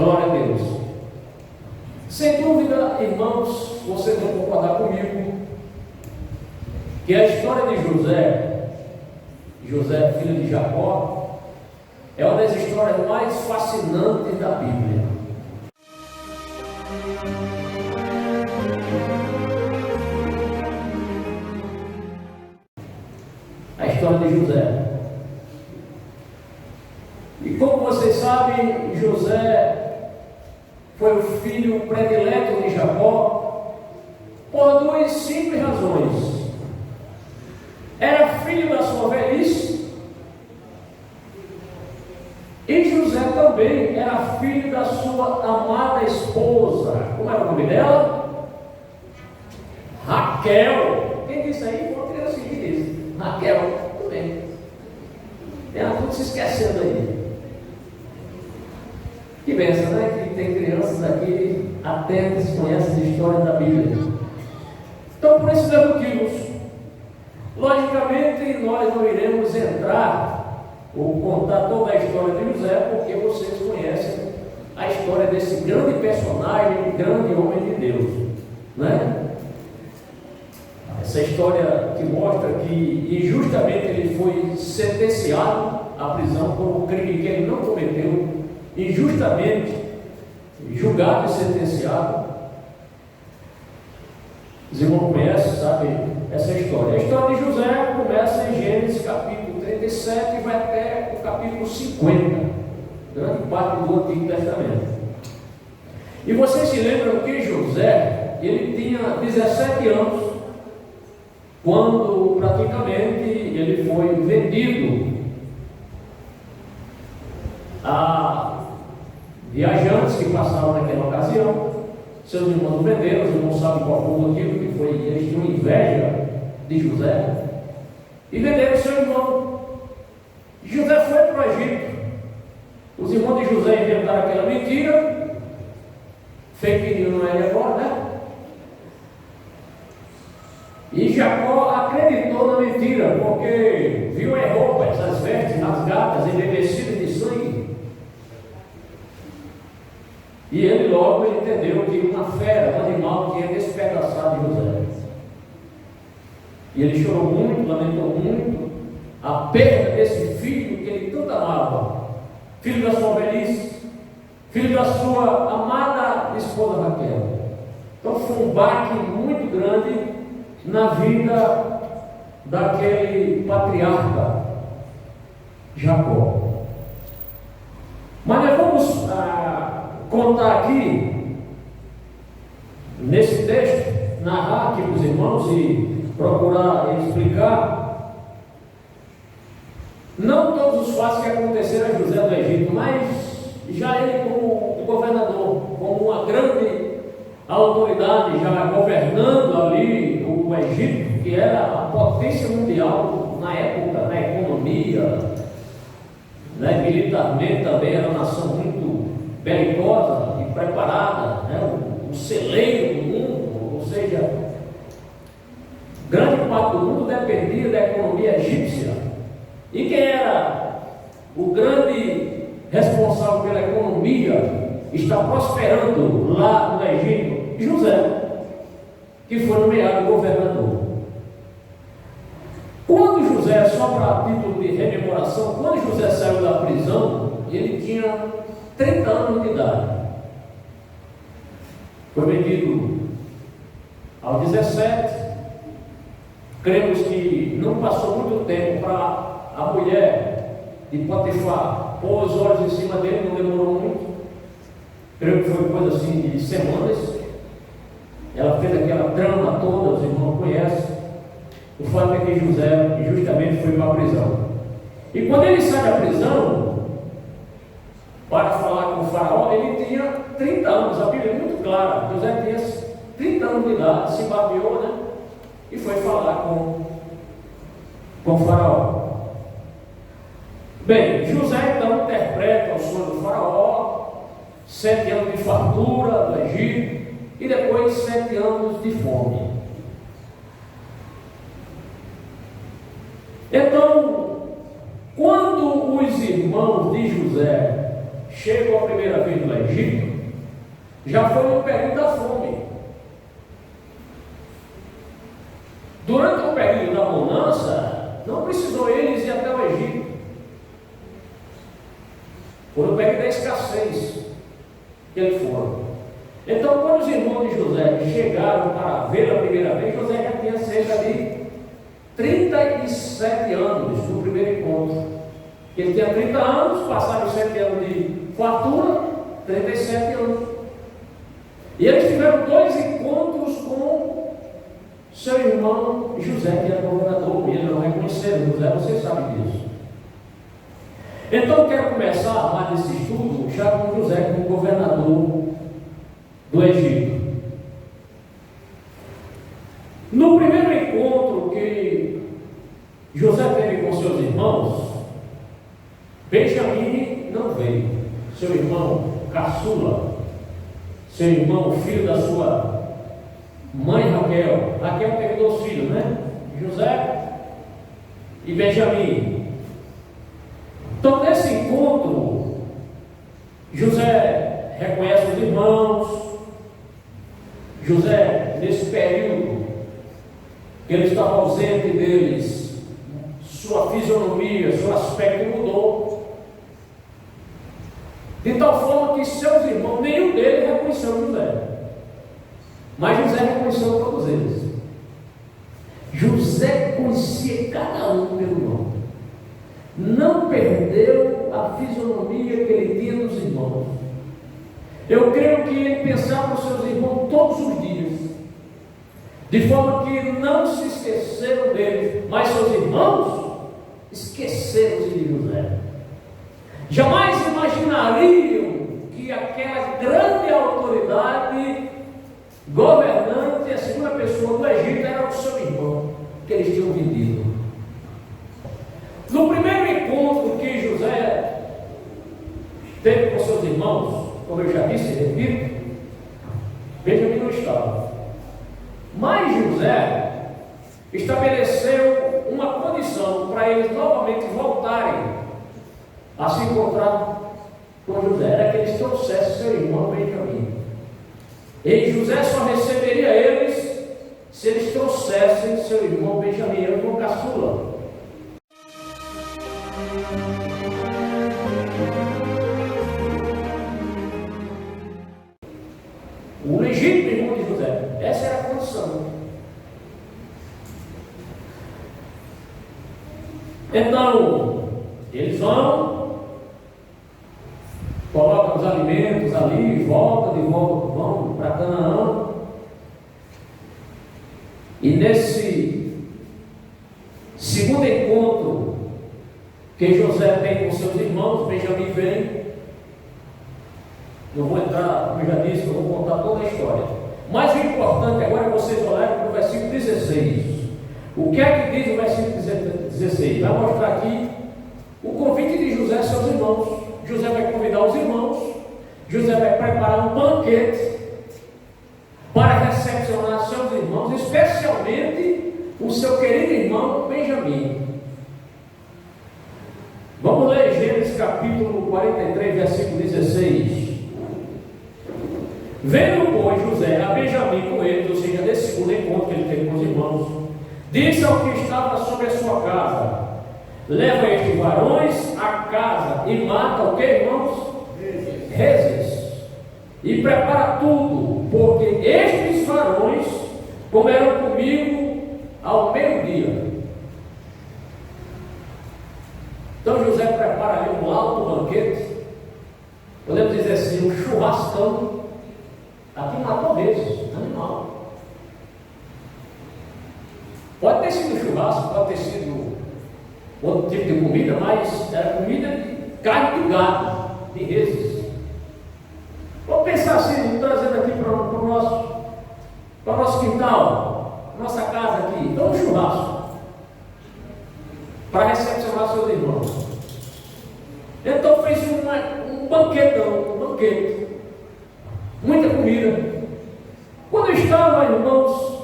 Glória a Deus. Sem dúvida, irmãos, vocês vão concordar comigo que a história de José, filho de Jacó, é uma das histórias mais fascinantes da Bíblia. A história de José. E como vocês sabem, José foi o filho predileto de Jacó por duas simples razões. Era filho da sua velhice e José também era filho da sua amada esposa. Como era o nome dela? Raquel. Quem disse aí? Vou querer seguir isso. Raquel. Tudo bem. Ela tudo se esquecendo aí. Que benção, né? Que tem crianças aqui atentas que conhecem a história da Bíblia. Então, por esses dois motivos, logicamente, nós não iremos entrar ou contar toda a história de José, porque vocês conhecem a história desse grande personagem, grande homem de Deus, né? Essa história que mostra que injustamente ele foi sentenciado à prisão por um crime que ele não cometeu, injustamente julgado e sentenciado. Os irmãos conhecem, sabem essa história. A história de José começa em Gênesis capítulo 37 e vai até o capítulo 50, grande parte do Antigo Testamento. E vocês se lembram que José, ele tinha 17 anos quando praticamente ele foi vendido a viajantes que passavam naquela ocasião. Seus irmãos venderam, os irmãos sabem qual foi o motivo, que foi eles tinham inveja de José e venderam seu irmão. José foi para o Egito. Os irmãos de José inventaram aquela mentira, fake news não é agora, né? E Jacó acreditou na mentira, porque viu as roupas, as vestes rasgadas, embevecidas de sangue. E ele logo entendeu que uma fera, um animal, tinha despedaçado José. E ele chorou muito, lamentou muito a perda desse filho que ele tanto amava, filho da sua velhice, filho da sua amada esposa Raquel. Então foi um baque muito grande na vida daquele patriarca Jacó. Mas nós vamos contar aqui, nesse texto, narrar aqui para os irmãos e procurar explicar, não todos os fatos que aconteceram a José do Egito, mas já ele como governador, como uma grande autoridade, já governando ali o Egito, que era a potência mundial na época, na economia, né, militarmente também era uma nação muito belicosa e preparada, né, o celeiro do mundo, ou seja, grande parte do mundo dependia da economia egípcia. E quem era o grande responsável pela economia está prosperando lá no Egito? José, que foi nomeado governador. Quando José, só para título de rememoração, quando José saiu da prisão, ele tinha 30 anos de idade. Foi vendido aos 17. Cremos que não passou muito tempo para a mulher de Potifar pôr os olhos em cima dele, não demorou muito. Creio que foi coisa assim de semanas. Ela fez aquela trama toda, os irmãos conhecem. O fato é que José justamente foi para a prisão. E quando ele sai da prisão para falar com o faraó, ele tinha 30 anos, a Bíblia é muito clara. José tinha 30 anos de idade, se babeou, né? E foi falar com o faraó. Bem, José então interpreta o sonho do faraó, 7 anos de fartura do Egito e depois 7 anos de fome. Então, quando os irmãos de José chegam a primeira vez no Egito, foi no período da fome. Durante o período da bonança, não precisou eles ir até o Egito. Foi no período da escassez que eles foram. Então, quando os irmãos de José chegaram para ver a primeira vez, José já tinha cerca de 37 anos no primeiro encontro. Ele tinha 30 anos, passaram os 7 anos de fartura, 37 anos. E eles tiveram 2 encontros com seu irmão José, que era governador, e ele não reconheceu José, você sabe disso. Então eu quero começar mais esse estudo já com José como governador do Egito. No primeiro encontro que José teve com seus irmãos, Benjamim não veio, seu irmão caçula, seu irmão, filho da sua mãe Raquel. Raquel teve 2 filhos, né? José e Benjamim. Então, nesse encontro, José reconhece os irmãos. José, nesse período que ele estava ausente deles, sua fisionomia, seu aspecto mudou, de tal forma que seus irmãos, nenhum deles reconheceu José, mas José reconheceu todos eles. José conhecia cada um pelo nome, não perdeu a fisionomia que ele tinha nos irmãos. Eu creio que ele pensava nos seus irmãos todos os dias, de forma que não se esqueceram dele, mas seus irmãos esqueceram-se de José. Jamais imaginariam que aquela grande autoridade governante, a segunda pessoa do Egito, era o seu irmão, que eles tinham vendido. No primeiro encontro que José teve com seus irmãos, como eu já disse, repito, Benjamim não estava. Mas José estabeleceu uma condição para eles novamente voltarem a se encontrar com José, era que eles trouxessem seu irmão Benjamim. E José só receberia eles se eles trouxessem seu irmão Benjamim, o irmão caçula. O legítimo irmão de José. Essa era a condição. Então, eles vão, colocam os alimentos ali, vão para Canaã. E nesse segundo encontro que José tem com seus irmãos, Benjamim vem. Não vou entrar, como eu já disse, eu vou contar toda a história. Mas o importante agora é vocês olharem para o versículo 16. O que é que diz o versículo 16? Vai mostrar aqui o convite de José a seus irmãos. José vai convidar os irmãos. José vai preparar um banquete para recepcionar seus irmãos, especialmente o seu querido irmão Benjamim. Vamos ler Gênesis capítulo 43, versículo 16. Vendo, pois, José a Benjamim com eles, ou seja, nesse segundo encontro que ele teve com os irmãos, disse ao que estava sobre a sua casa: leva estes varões à casa e mata o que, irmãos? Reses. E prepara tudo, porque estes varões comerão comigo ao meio-dia. Então José prepara ali um alto banquete, podemos dizer assim, um churrascão. Aqui matou reses, animal. Pode ter sido churrasco, pode ter sido outro tipo de comida, mas era comida de carne de gado, de reses. Vamos pensar assim, trazendo aqui para o nosso quintal, nossa casa aqui. Então um churrasco para recepcionar seus irmãos. Então fez um banquetão, um banquete, muita comida. Quando estava, irmãos,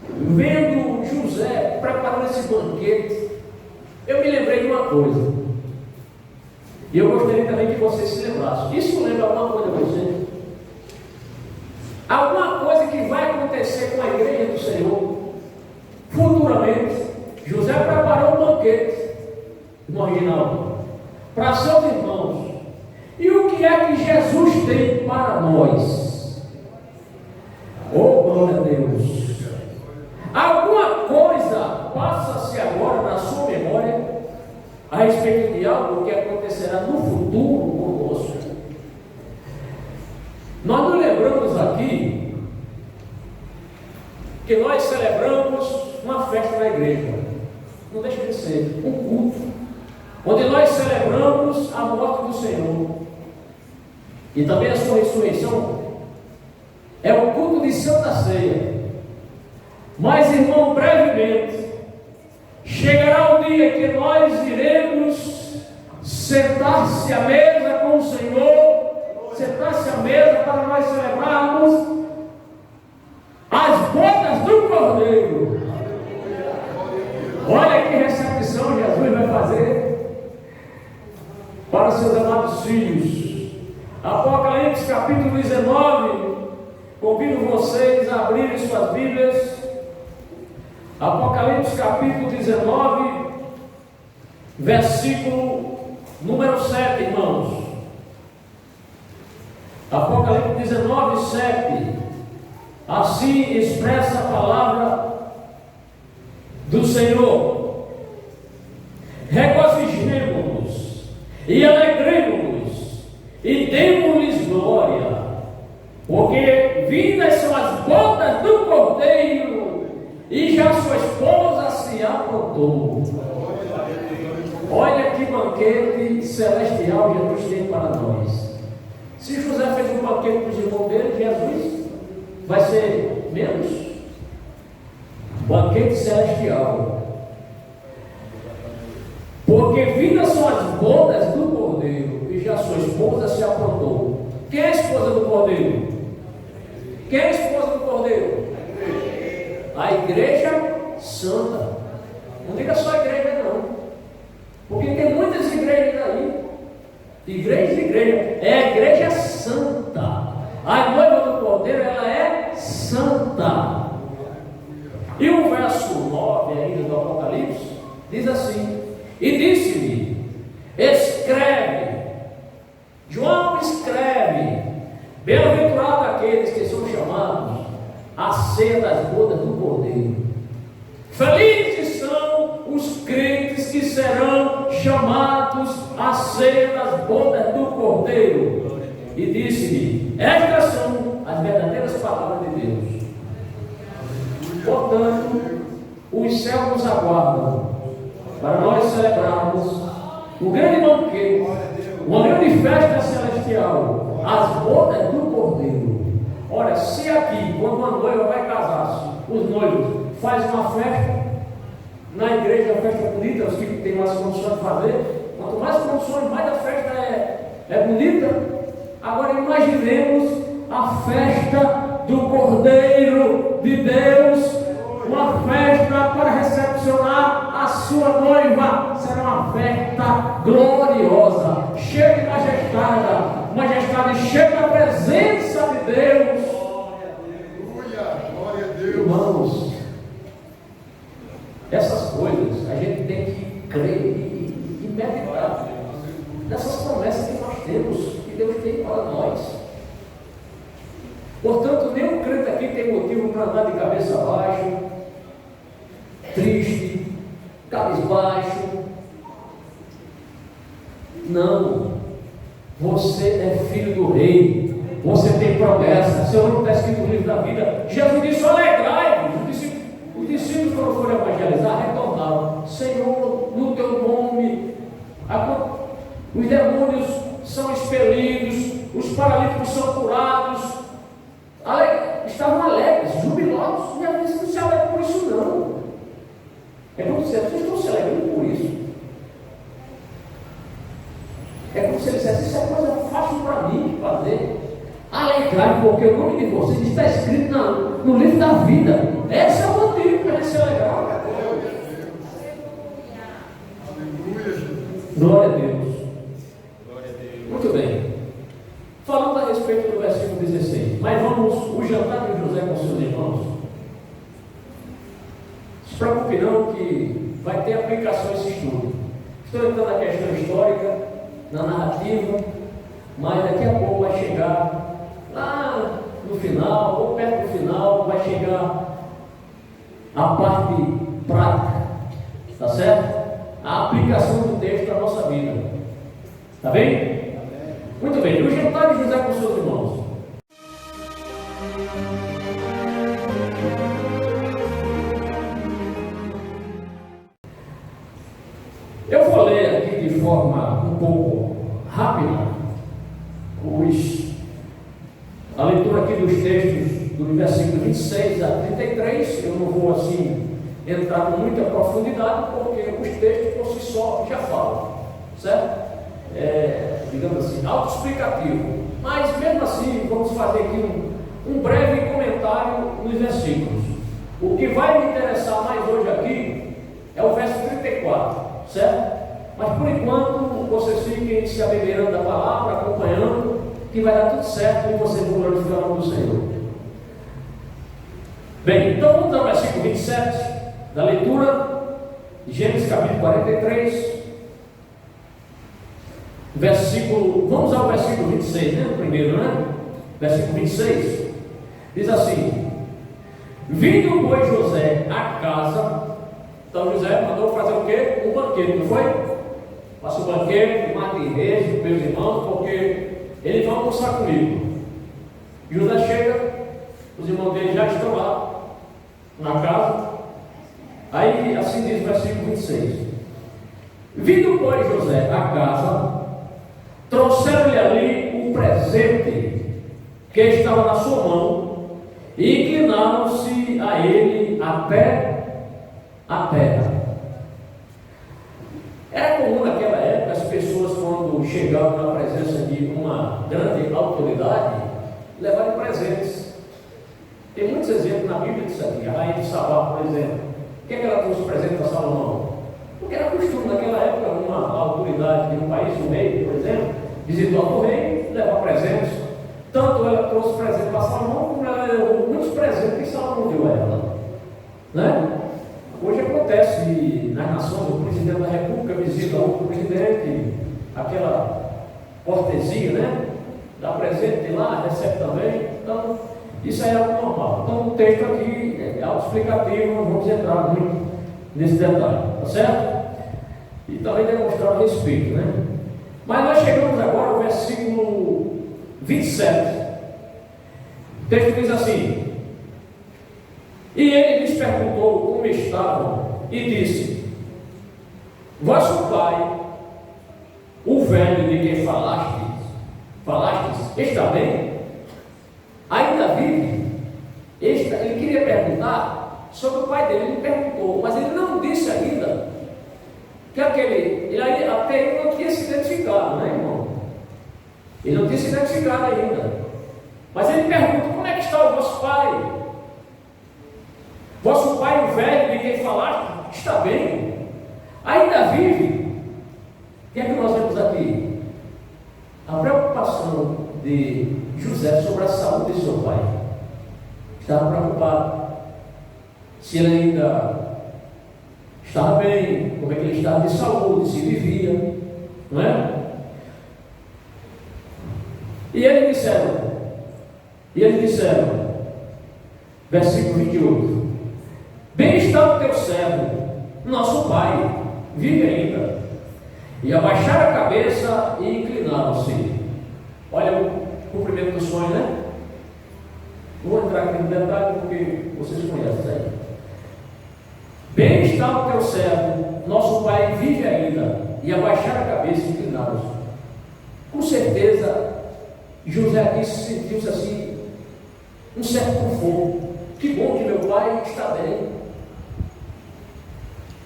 vendo José preparando esse banquete, eu me lembrei de uma coisa, e eu gostaria também que vocês se lembrassem. Isso lembra alguma coisa a você? Alguma coisa que vai acontecer com a igreja do Senhor futuramente. José preparou um banquete no original para seus irmãos. E o que é que Jesus tem para nós? Oh, glória a Deus! Alguma coisa passa-se agora na sua memória a respeito de algo que acontecerá no futuro conosco. Nós nos lembramos aqui que nós celebramos uma festa na igreja. Não deixa de ser um culto, onde nós celebramos a morte do Senhor e também a sua ressurreição. É o culto de Santa Ceia. Mas, irmão, brevemente chegará o dia que nós iremos sentar-se à mesa com o Senhor, sentar-se à mesa para nós celebrarmos as bodas do Cordeiro. Olha que recepção Jesus vai fazer para os seus amados filhos. Apocalipse capítulo 19. Convido vocês a abrirem suas Bíblias. Apocalipse capítulo 19, versículo número 7, irmãos. Apocalipse 19, 7. Assim expressa a palavra do Senhor. Regozijemo-nos e alegremo-nos e demo-lhes glória, porque vindas são as bodas do Cordeiro e já sua esposa se aprontou. Olha que banquete celestial Jesus tem para nós. Se José fez um banquete para os irmãos dele, Jesus vai ser menos. Banquete celestial. Porque vindas são as bodas do Cordeiro e já sua esposa se aprontou. Quem é a esposa do Cordeiro? Quem é a esposa do Cordeiro? A igreja santa. Não diga só igreja não, porque tem muitas igrejas aí. Igreja. É a igreja santa. A noiva do Cordeiro, ela é santa. E o verso 9 ainda do Apocalipse diz assim: e disse-lhe, escreve. João escreve: bem-aventurado aqueles que são chamados a ceia das bodas do Cordeiro. Felizes são os crentes que serão chamados à ceia das bodas do Cordeiro. E disse-lhe: estas são as verdadeiras palavras de Deus. Portanto, os céus nos aguardam para nós celebrarmos um grande banquete, uma grande festa celestial, as bodas do Cordeiro. Ora, se aqui, quando uma noiva vai casar-se, os noivos fazem uma festa, na igreja a festa é bonita, os que têm mais condições de fazer, quanto mais condições, mais a festa é bonita. Agora imaginemos a festa do Cordeiro de Deus, uma festa para recepcionar a sua noiva. Será uma festa gloriosa, cheia de majestade, cheia da presença de Deus. Glória a Deus. Irmãos, essas coisas a gente tem que crer e meditar nessas promessas que nós temos, que Deus tem para nós. Portanto, nenhum crente aqui tem motivo para andar de cabeça baixa, triste, cabisbaixo. Não. Você é filho do rei. Você tem promessa. Seu nome está escrito no livro da vida. Jesus disse: alegrai-vos. Os discípulos, quando foram evangelizar, retornaram: Senhor, no teu nome os demônios são expelidos, os paralíticos são curados. Estavam alegres, jubilosos. E a gente não se alegra por isso, não. É como se vocês estão se alegrando por isso. É como se ele dissesse: isso é coisa fácil para mim de fazer. Alegrar, porque o nome de vocês está escrito no livro da vida. Esse é o motivo para a gente se alegrar. Glória a Deus. Muito bem. Falando a respeito do versículo 16. Mas vamos, o jantar de José com seus irmãos. Se preocupe não que vai ter aplicação esse estudo. Estou entrando na questão histórica, na narrativa, mas daqui a pouco vai chegar lá no final, ou perto do final, vai chegar a parte prática, tá certo? A aplicação do texto na nossa vida. Tá bem? Muito bem. O jantar de José com seus irmãos. Eu vou ler aqui de forma um pouco rápida a leitura aqui dos textos do versículo 26 a 33. Eu não vou assim entrar com muita profundidade, porque os textos por si só já falam, certo? Digamos assim, autoexplicativo. Mas mesmo assim, vamos fazer aqui um breve comentário nos versículos. O que vai me interessar mais hoje aqui é o verso 34, certo? Mas por enquanto, vocês fiquem se abeberando da palavra, acompanhando, que vai dar tudo certo e vocês vão glorificar o nome do Senhor. Bem, então vamos ao versículo 27 da leitura de Gênesis capítulo 43. Vamos ao versículo 26, né? Primeiro, né? Versículo 26 diz assim: vindo, pois, José à casa. Então José mandou fazer o quê? Um banquete, não foi? Faça o banquete, mate reis para meus irmãos, porque eles vão almoçar comigo. José chega, os irmãos dele já estão lá na casa. Aí assim diz o versículo 26: vindo, pois, José à casa, trouxeram-lhe ali um presente que estava na sua mão, e inclinaram-se a ele até a terra. Era comum naquela época as pessoas, quando chegavam na presença de uma grande autoridade, levarem presentes. Tem muitos exemplos na Bíblia disso aqui. A rainha de Sabá, por exemplo, o que é que ela trouxe presente para Salomão? Porque era costume naquela época, uma autoridade de um país, um rei, por exemplo, visitar o rei, levar presentes. Tanto ela trouxe presente para Salomão, como ela levou muitos presentes que Salomão deu a ela, né? Hoje acontece nas nações, o presidente da República visita outro presidente, aquela cortesia, né? Dá presente de lá, recebe também. Então, isso aí é algo normal. Então, o texto aqui é autoexplicativo, não vamos entrar muito nesse detalhe, tá certo? E também demonstrar o respeito, né? Mas nós chegamos agora ao versículo 27. O texto diz assim: e ele lhes perguntou como estavam, e disse: vosso pai, o velho de quem falastes, está bem? Ainda vive? Ele queria perguntar sobre o pai dele, ele perguntou, mas ele não disse ainda que até ele não tinha se identificado, né, irmão? Ele não tinha se identificado ainda. Mas ele pergunta: como é que está o vosso pai? Vosso pai, o velho de quem falaste, está bem? Ainda vive? O que é que nós vemos aqui? A preocupação de José sobre a saúde de seu pai. Estava preocupado se ele ainda estava bem, como é que ele estava de saúde, se vivia, não é? E eles disseram, versículo 28: bem está o teu servo, nosso pai vive ainda. E abaixaram a cabeça e inclinaram-se. Olha o cumprimento do sonho, né? Não vou entrar aqui no detalhe porque vocês conhecem isso aí. Bem está o teu servo, nosso pai vive ainda. E abaixaram a cabeça e inclinaram-se. Com certeza, José aqui se sentiu-se assim, um certo conforto. Que bom que meu pai está bem.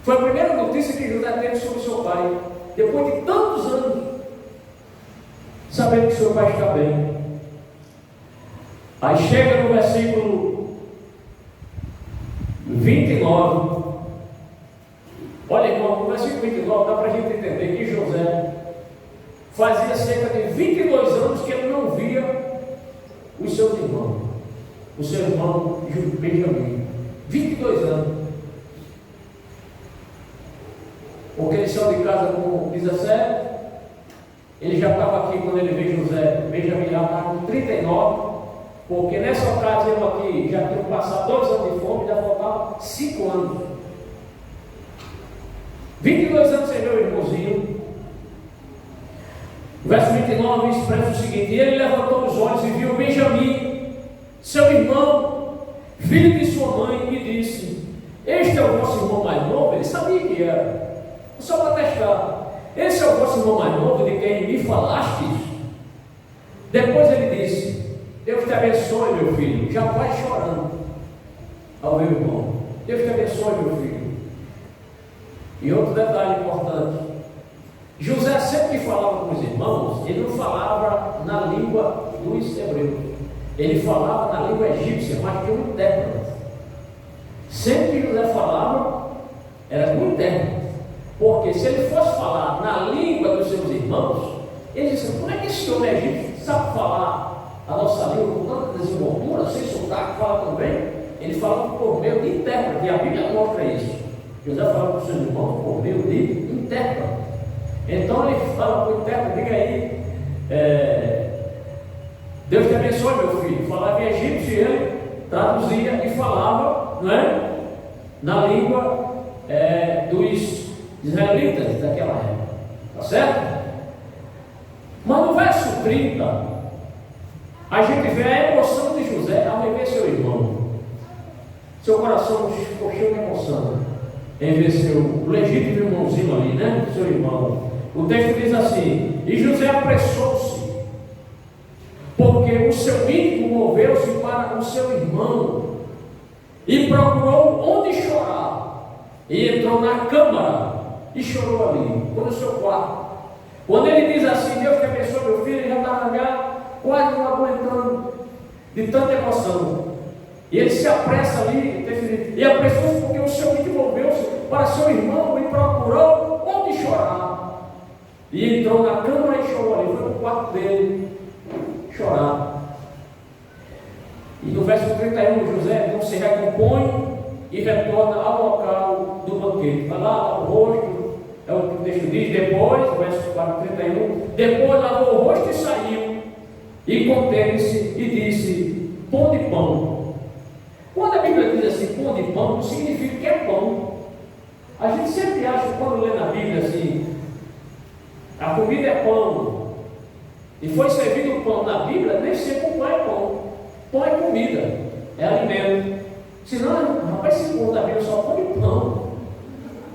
Foi a primeira notícia que José teve sobre seu pai, depois de tantos anos, sabendo que seu pai está bem. Aí chega no versículo 29. Olha, irmão, no versículo 29 dá para a gente entender que José fazia cerca de 22 anos que ele não via os seus irmãos, o seu irmão Benjamim, 22 anos. Porque eles são de casa com 17, ele já estava aqui quando ele veio José, Benjamim já estava com 39, porque nessa ocasião aqui já tinham passado 2 anos de fome, já faltavam 5 anos. 22 anos sem meu irmãozinho. O verso 29 expressa o seguinte: e ele levantou os olhos e viu Benjamim, seu irmão, filho de sua mãe, e disse: este é o vosso irmão mais novo? Ele sabia que era, só para testar. Esse é o vosso irmão mais novo de quem me falastes? Depois ele disse: Deus te abençoe, meu filho. Já vai chorando ao meu irmão. Deus te abençoe, meu filho. E outro detalhe importante: José sempre que falava com os irmãos, ele não falava na língua dos hebreus, ele falava na língua egípcia, mas tinha um intérprete. Sempre que José falava, era com um intérprete. Porque se ele fosse falar na língua dos seus irmãos, eles disseram: como é que esse homem egípcio sabe falar a nossa língua com tanta desenvoltura, sem sotaque, fala tão bem? Ele falava por meio de intérprete, e a Bíblia mostra isso. José fala com os seus irmãos por meio de intérprete. Então ele fala para o intérprete: diga aí, Deus te abençoe, meu filho. Falava em egípcio e ele traduzia e falava, não é? Na língua dos israelitas daquela época, tá certo? Mas no verso 30, a gente vê a emoção de José ao rever seu irmão. Seu coração ficou cheio de emoção em ver seu legítimo irmãozinho ali, né? Seu irmão. O texto diz assim: e José apressou-se, porque o seu íntimo moveu-se para o seu irmão, e procurou onde chorar, e entrou na câmara e chorou ali, foi no seu quarto. Quando ele diz assim: Deus te abençoe, meu filho, ele já estava quase não aguentando de tanta emoção. E ele se apressa ali, e apressou-se porque o seu íntimo moveu-se para seu irmão e procurou onde chorar. E entrou na câmara e chorou ali, foi no quarto dele chorar. E no verso 31, José então se recompõe e retorna ao local do banquete. Vai lá, o rosto. É o que o texto diz. Depois, verso 31, depois lavou o rosto e saiu, e conteve-se e disse: pão de pão. Quando a Bíblia diz assim, pão de pão, não significa que é pão. A gente sempre acha, quando lê na Bíblia assim, a comida é pão, e foi servido o pão na Bíblia, nem sempre o pão é pão. Pão é comida, é alimento. Senão, rapaz, esse pão da Bíblia só come pão.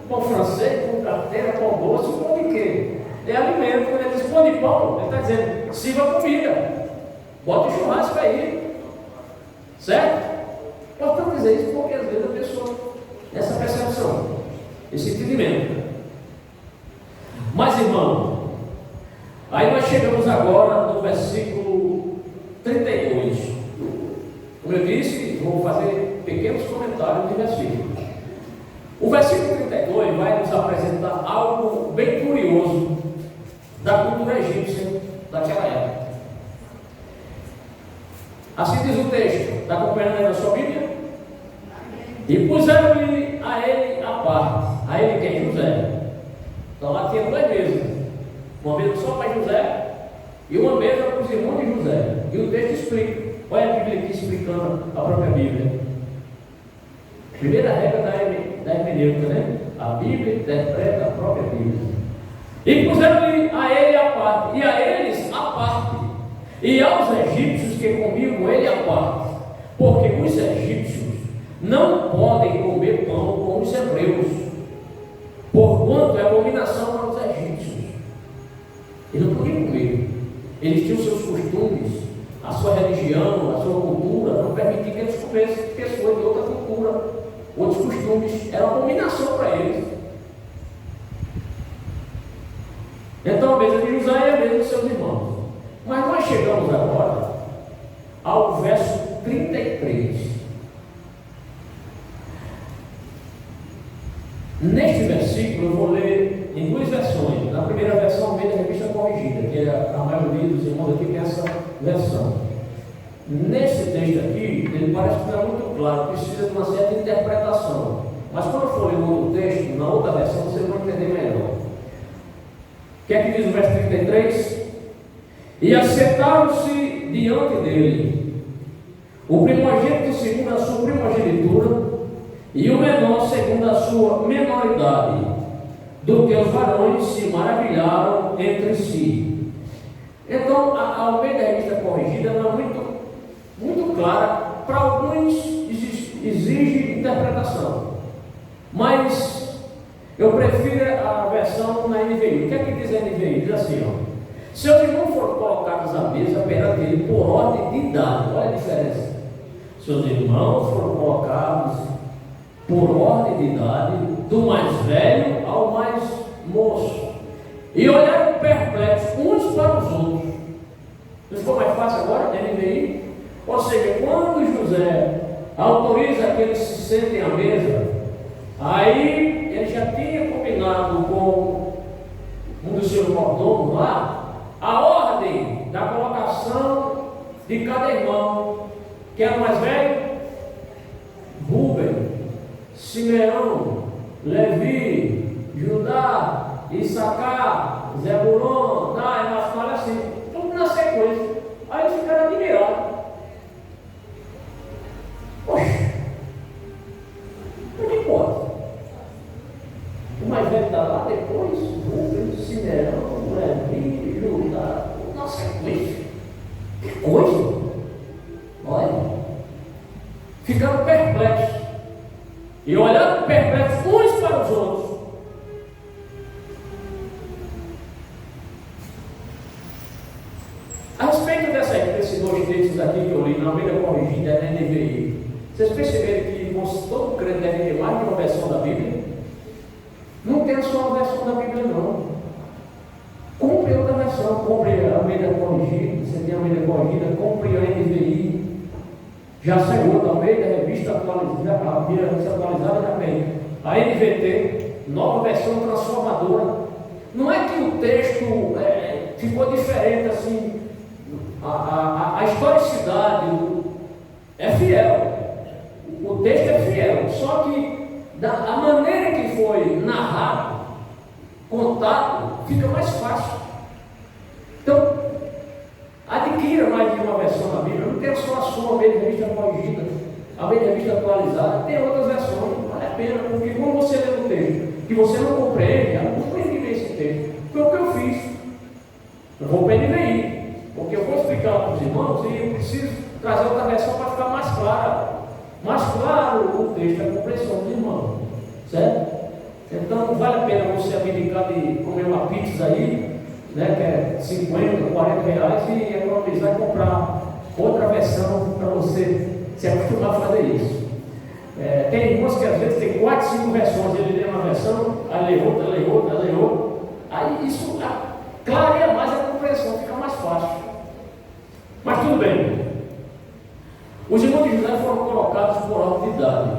Pão francês, pão carteira, pão doce, pão de quê? É alimento. Quando ele diz pão de pão, ele está dizendo: sirva comida, bota o churrasco aí, certo? Importante dizer isso porque às vezes a pessoa tem essa percepção, esse entendimento. Mas, irmão, aí nós chegamos agora no versículo 32. Como eu disse, vou fazer pequenos comentários de versículos. O versículo 32 vai nos apresentar algo bem curioso da cultura egípcia daquela época. Assim diz o texto. Está acompanhando aí na sua Bíblia? E puseram-lhe a ele a parte. A ele quem? José. Então lá tinha 2 mesas. Uma mesa só para José e uma mesa para os irmãos de José. E o texto explica. Olha a Bíblia aqui explicando a própria Bíblia. Primeira regra da hermenêutica, né? A Bíblia interpreta a própria Bíblia. E puseram-lhe a ele a parte, e a eles a parte, e aos egípcios que comiam com ele a parte, porque os egípcios não podem comer pão com os hebreus, porquanto é abominação para os egípcios. Eles não podiam comer, eles tinham seus costumes, a sua religião, a sua cultura, não permitia que eles comessem pessoas de outra cultura, outros costumes, era uma abominação para eles. Então a mesa de José é a mesa dos seus irmãos. Mas nós chegamos agora ao verso 33. Neste versículo eu vou ler em 2 versões. Na primeira versão vem da revista corrigida, que a maioria dos irmãos aqui tem essa versão. nesse texto aqui, ele parece que não é muito claro, precisa de uma certa interpretação. Mas quando for ler o outro texto, na outra versão, você vai entender melhor. O que é que diz o verso 33? E assentaram-se diante dele o primogênito segundo a sua primogenitura e o menor segundo a sua menoridade, do que os varões se maravilharam entre si. Então, a Almeida Revista Corrigida não é muito clara. Para alguns exige interpretação, mas eu prefiro a versão na NVI. O que é que diz a NVI? Diz assim, ó: seus irmãos foram colocados à mesa perante ele por ordem de idade. Olha a diferença. Seus irmãos foram colocados por ordem de idade, do mais velho ao mais moço, e olharam perplexos uns para os outros. Não ficou mais fácil agora, NVI? Ou seja, quando José autoriza que eles se sentem à mesa, aí ele já tinha combinado com um dos seus mordomos lá a ordem da colocação de cada irmão. Que era o mais velho? Rúben, Simeão, Levi, Judá, Issacar, Zebulon, Naphtali, assim, tudo na sequência. Aí eles ficaram admirados. Poxa, como que pode? O mais velho está lá, depois Rúben, Simeão, Levi, Judá, na sequência. Que coisa! Olha, ficaram perplexos e olhando perplexos uns para os outros. A respeito desses dois textos aqui que eu li na Almeida Corrigida e na NVI, vocês perceberam que todo crente deve ter mais de uma versão da Bíblia? Não tem só uma versão da Bíblia, não. Compre outra versão, compre a Almeida Corrigida, você tem a Almeida Corrigida, compre a NVI. Já saiu outra Almeida, revista atualizada, a revista atualizada já tem. A NVT, nova versão transformadora. Não é que o texto ficou diferente assim, a historicidade é fiel, o texto é fiel, só que a maneira que foi narrado, contado, fica mais fácil. Então, adquira mais de uma versão da Bíblia. Não tem só a sua Almeida Revista Corrigida, a Almeida Revista Atualizada, tem outras versões, vale a pena, porque quando você lê o texto que você não compreende, não compreende bem esse texto. Foi o que eu fiz. Eu vou para a NVI, porque eu vou explicar para os irmãos e eu preciso trazer outra versão para ficar mais claro o texto, a compreensão dos irmãos, certo? Então vale a pena você abdicar de comer uma pizza aí, né, que é 50, 40 reais, e economizar e comprar outra versão para você se acostumar a fazer isso. Tem irmãos que às vezes tem 4, 5 versões, ele lê uma versão, aí lê outra, aí isso clareia mais a compreensão, fica mais fácil. Mas tudo bem. Os irmãos de José foram colocados por ordem de idade.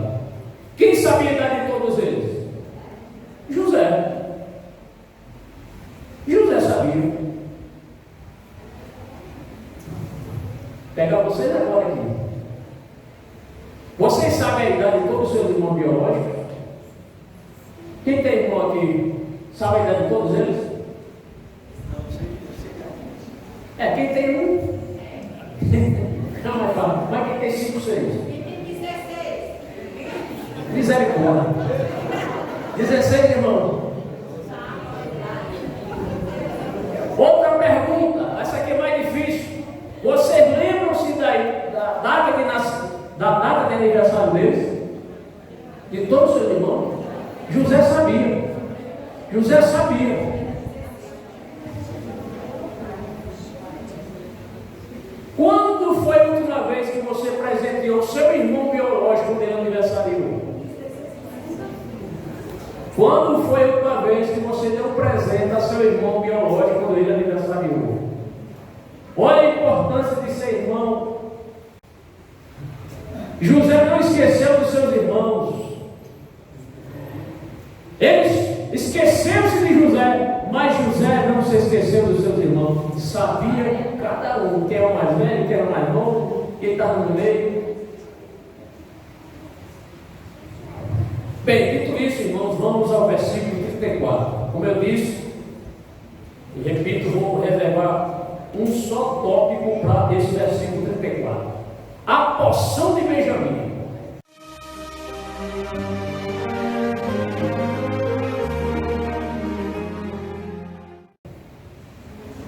Quem sabia a idade de todos eles? José sabia. Pegar vocês agora aqui. Vocês sabem a idade de todos os seus irmãos biológicos? Quem tem irmão aqui sabe a idade de todos eles? Quem tem um? Não, mas quem tem 5, 6? Quem tem 16? Misericórdia. 16 irmãos. Outra pergunta, essa aqui é mais difícil. Vocês lembram-se da data de aniversário deles? De todos os seus irmãos? José sabia. Quando foi a última vez que você presenteou seu irmão biológico quando ele aniversariou? Quando foi a última vez que você deu presente a seu irmão biológico quando ele aniversariou? Olha a importância de ser irmão. José não esqueceu dos seus irmãos. Ele esqueceu-se de José, mas José não se esqueceu dos seus irmãos. Sabia cada um, quem era o mais velho, quem era o mais novo, que ele estava no meio. Bem, dito isso, irmãos, vamos ao versículo 34. Como eu disse, e repito, vou reservar um só tópico para esse versículo 34. A porção de Benjamim.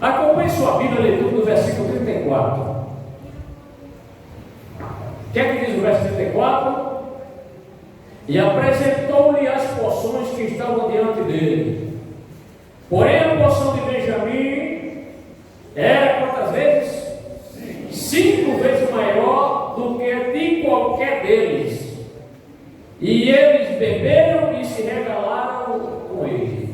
Acompanhe sua Bíblia, a leitura do versículo 34. O que é que diz o versículo 34? E apresentou-lhe as porções que estavam diante dele. Porém, a porção de Benjamim era quantas vezes? 5 vezes maior do que de qualquer deles. E eles beberam e se regalaram com ele.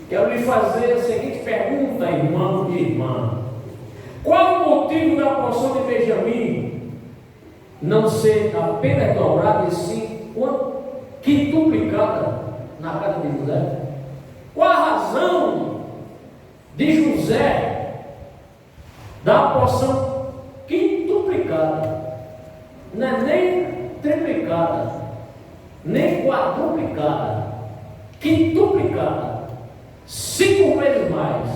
Quero lhe fazer a seguinte pergunta, irmão e irmã. Qual o motivo da porção de Benjamim não ser apenas dobrada e sim quintuplicada na casa de José? Qual a razão de José dar a porção quintuplicada? Não é nem triplicada, nem quadruplicada, quintuplicada, 5 vezes mais.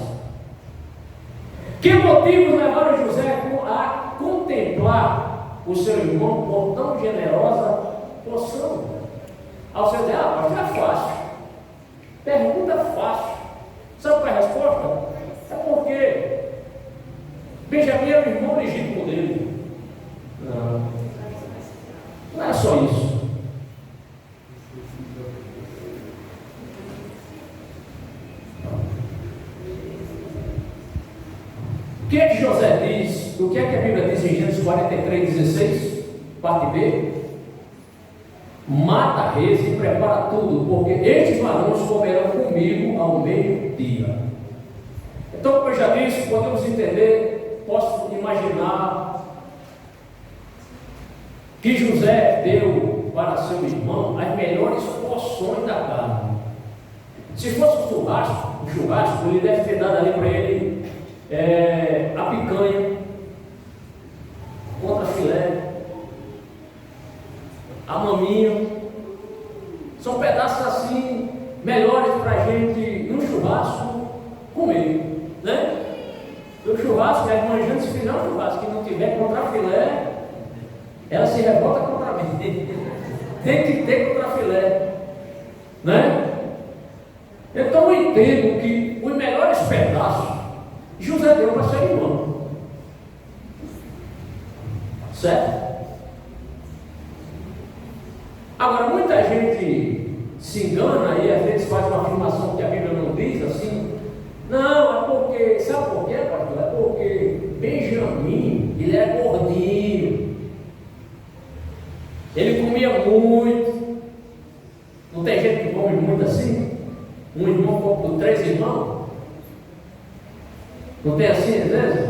Que motivos levaram José a contemplar o seu irmão por tão generosa porção? Ao você dizer, mas é fácil, pergunta fácil. Sabe qual é a resposta? É porque Benjamim era o irmão legítimo dele. Não é só isso. O que é que José diz? O que é que a Bíblia diz em Gênesis 43:16? Parte B. Mata reis e prepara tudo, porque estes varões comerão comigo ao meio-dia. Então, como eu já disse, podemos entender, posso imaginar que José deu para seu irmão as melhores porções da carne. Se fosse um churrasco, ele deve ter dado ali para ele a picanha, contra filé, a maminha. São pedaços assim melhores para a gente num churrasco comer, né? O churrasco, a irmã Jane, se fizer um churrasco que não tiver contra filé, ela se revolta contra mim. Tem que ter contra filé, né? Então eu entendo que os melhores pedaços José deu para seu irmão, certo? Agora, muita gente se engana e às vezes faz uma afirmação que a Bíblia não diz assim. Não, é porque, sabe por quê, pastor? É porque Benjamim, ele era gordinho, ele comia muito. Não tem gente que come muito assim? Um irmão come por 3 irmãos? Não tem assim às vezes?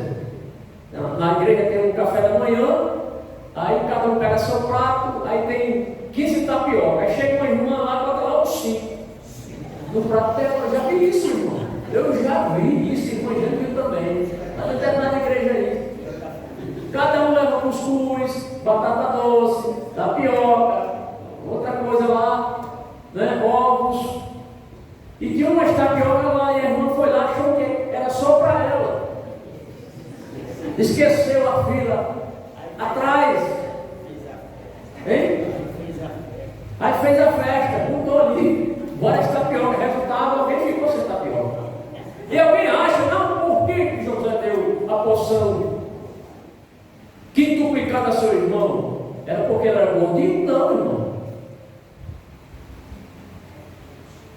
Na igreja tem um café da manhã, aí cada um pega seu prato, aí tem 15 tapioca, aí chega uma irmã lá e bota lá os 5 no prato dela. Eu já vi isso, irmão. Eu já vi isso, irmão, já viu também. Está na determinada igreja aí. Cada um leva cuscuz, batata doce, tapioca, outra coisa lá, né? Ovos. E tinha umas tapioca lá, e a irmã foi lá, achou que era só para ela. Esqueceu a fila atrás. Hein? Aí fez a festa, botou ali, várias tapioca, resultado, alguém ficou sem tapioca. E alguém acha, não, por que José deu a porção quintuplicada a seu irmão? Era porque ele era gordinho? Não, irmão.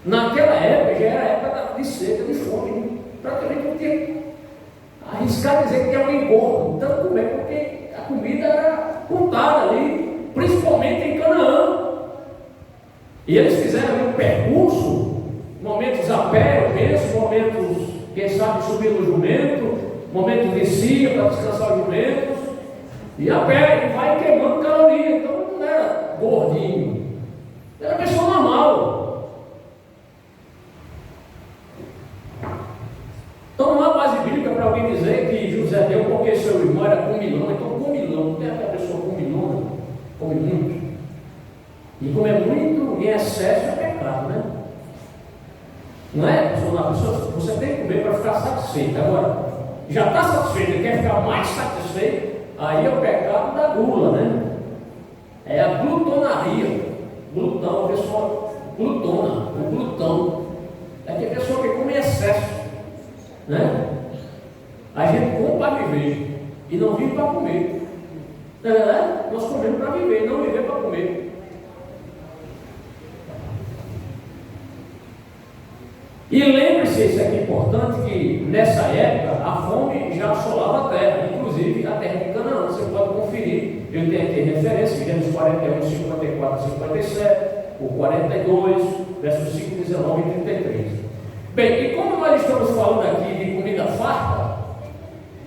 Naquela época já era época de seca, de fome. Praticamente não tinha. Arriscar dizer que tem alguém gordo, tanto comer, porque a comida era contada ali, principalmente em Canaã. E eles fizeram ali um percurso, momentos a pé, eu penso, momentos, quem sabe, subir no jumento, momentos de cia para descansar os jumentos, e a pé, ele vai queimando caloria. Então não era gordinho, era pessoa normal. Então não há base bíblica para alguém dizer que José deu porque seu comilona. Não é que a pessoa comilona, come muito. E comer muito em excesso é pecado, né? Não é? A pessoa, você tem que comer para ficar satisfeito. Agora, já está satisfeito e quer ficar mais satisfeito, aí é o pecado da gula, né? É a glutonaria. Glutão, a pessoa glutona, o glutão. É que a pessoa que come em excesso, né? A gente come para viver e não vive para comer. Não é verdade? Nós comemos para viver, não viver para comer. E lembre-se, isso aqui é importante, que nessa época a fome já assolava a terra, inclusive a terra de Canaã. Você pode conferir, eu tenho aqui referência, Gênesis 41, 54 e 57, o 42, versos 5, 19 e 33. Bem, e como nós estamos falando aqui de comida farta,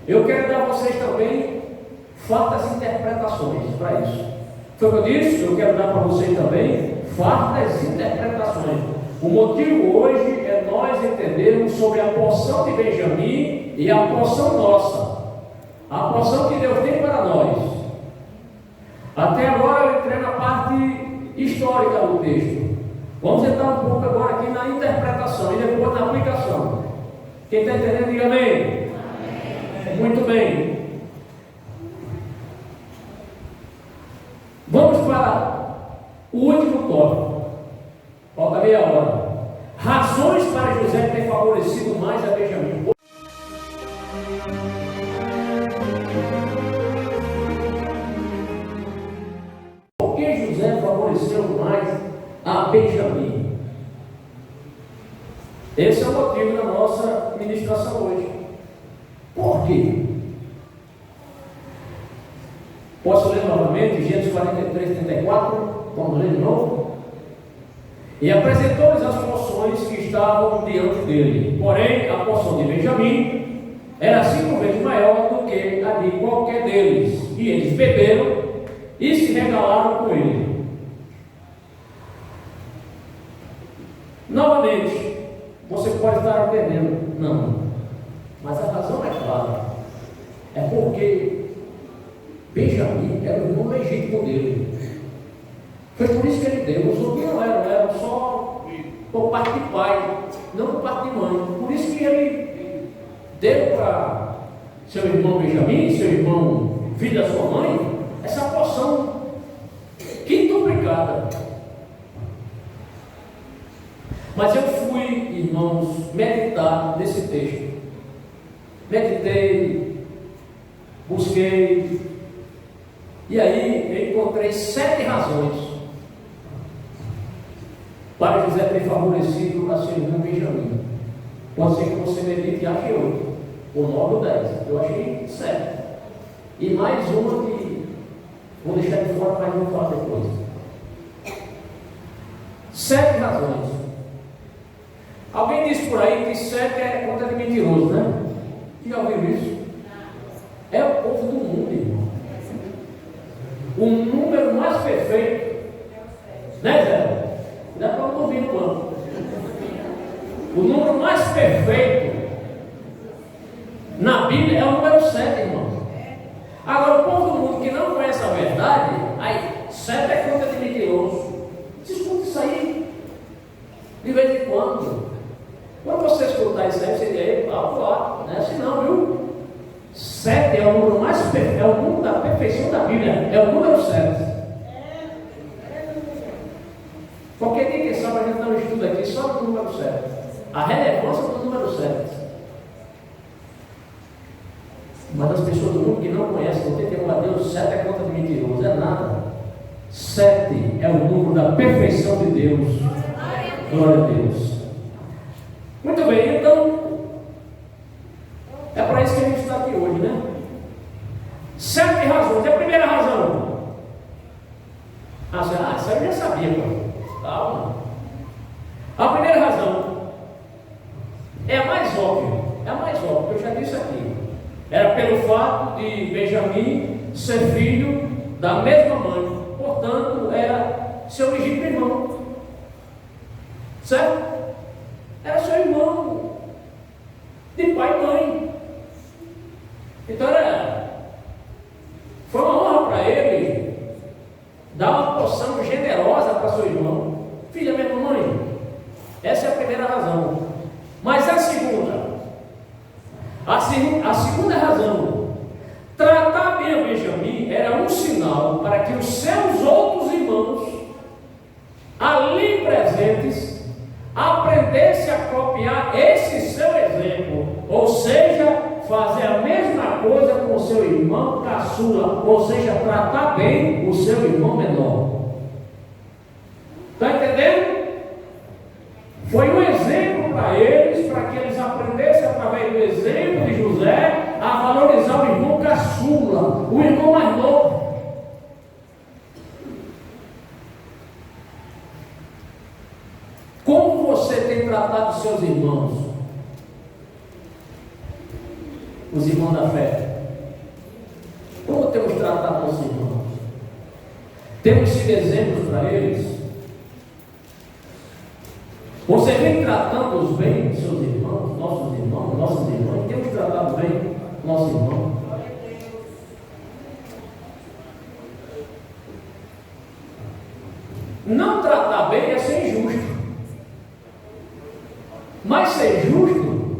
eu quero dar a vocês também fartas interpretações para isso. Foi o que eu disse, eu quero dar para vocês também fartas interpretações. O motivo hoje é nós entendermos sobre a porção de Benjamim e a porção nossa, a porção que Deus tem para nós. Até agora eu entrei na parte histórica do texto. Vamos entrar um pouco agora aqui na interpretação e depois na aplicação. Quem está entendendo, diga amém. Amém. Muito bem. Vamos para o último tópico. Falta meia hora. Razões para José ter favorecido mais a Benjamim. Por que José favoreceu mais a Benjamim? Esse é o motivo da nossa ministração hoje. Por quê? Posso ler novamente Gênesis 43, 34? Vamos ler de novo? E apresentou-lhes as porções que estavam diante dele. Porém, a porção de Benjamim era 5 vezes maior do que a de qualquer deles. E eles beberam e se regalaram com ele. Novamente, você pode estar entendendo. Não. Mas a razão é clara. É porque Benjamim era o irmão legítimo dele. Foi por isso que ele deu. Os outros não eram só por parte de pai, não por parte de mãe. Por isso que ele deu para seu irmão Benjamim, seu irmão, filho da sua mãe, essa porção quintuplicada. Mas eu fui, irmãos, meditar nesse texto. Meditei, busquei, e aí eu encontrei 7 razões para José ter favorecido a seu irmão Benjamim. Pode ser que você medite e ache 8, ou 9 ou 10. Eu achei 7. E mais uma que vou deixar de fora, mas vou falar depois. 7 razões. Alguém disse por aí que 7 é conta de mentiroso, né? Já ouviu isso? É o povo do mundo, irmão. O número mais perfeito, né, Zé? Dá para não ouvir no banco. O número mais perfeito na Bíblia é o número 7, irmão. Agora, o povo do mundo que não conhece a verdade, aí 7 é conta de mentiroso. Você escuta isso aí de vez em quando. Quando você escutar isso aí, você diz, epa, não é assim não, viu? 7 é o número mais perfeito, é o número da perfeição da Bíblia, é o número 7. Porque quem sabe a gente não estuda aqui só do número 7. A relevância do número 7. Mas as pessoas do mundo que não conhecem, não tem tempo a Deus, 7 é conta de mentiroso, é nada. 7 é o número da perfeição de Deus. Glória a Deus. Muito bem, então, é para isso que a gente está aqui hoje, né? 7 razões. E a primeira razão? Isso eu já sabia, pô. Calma. A primeira razão é a mais óbvia. É a mais óbvia, eu já disse aqui. Era pelo fato de Benjamim ser filho da mesma mãe. Portanto, era seu legítimo irmão. Certo? Era seu irmão de pai e mãe. Então foi uma honra era que os seus outros irmãos, ali presentes, aprendessem a copiar esse seu exemplo, ou seja, fazer a mesma coisa com o seu irmão caçula, ou seja, tratar bem o seu irmão menor. Está entendendo? Foi um exemplo para eles, para que eles aprendessem através do exemplo de José a valorizar o irmão caçula, o irmão mais novo. Como você tem tratado os seus irmãos? Os irmãos da fé. Como temos tratado os irmãos? Temos sido exemplos para eles? Você vem tratando-os bem, seus irmãos, nossas irmãs? Temos tratado bem nossos irmãos? Não tratar bem é ser injusto. Mas ser justo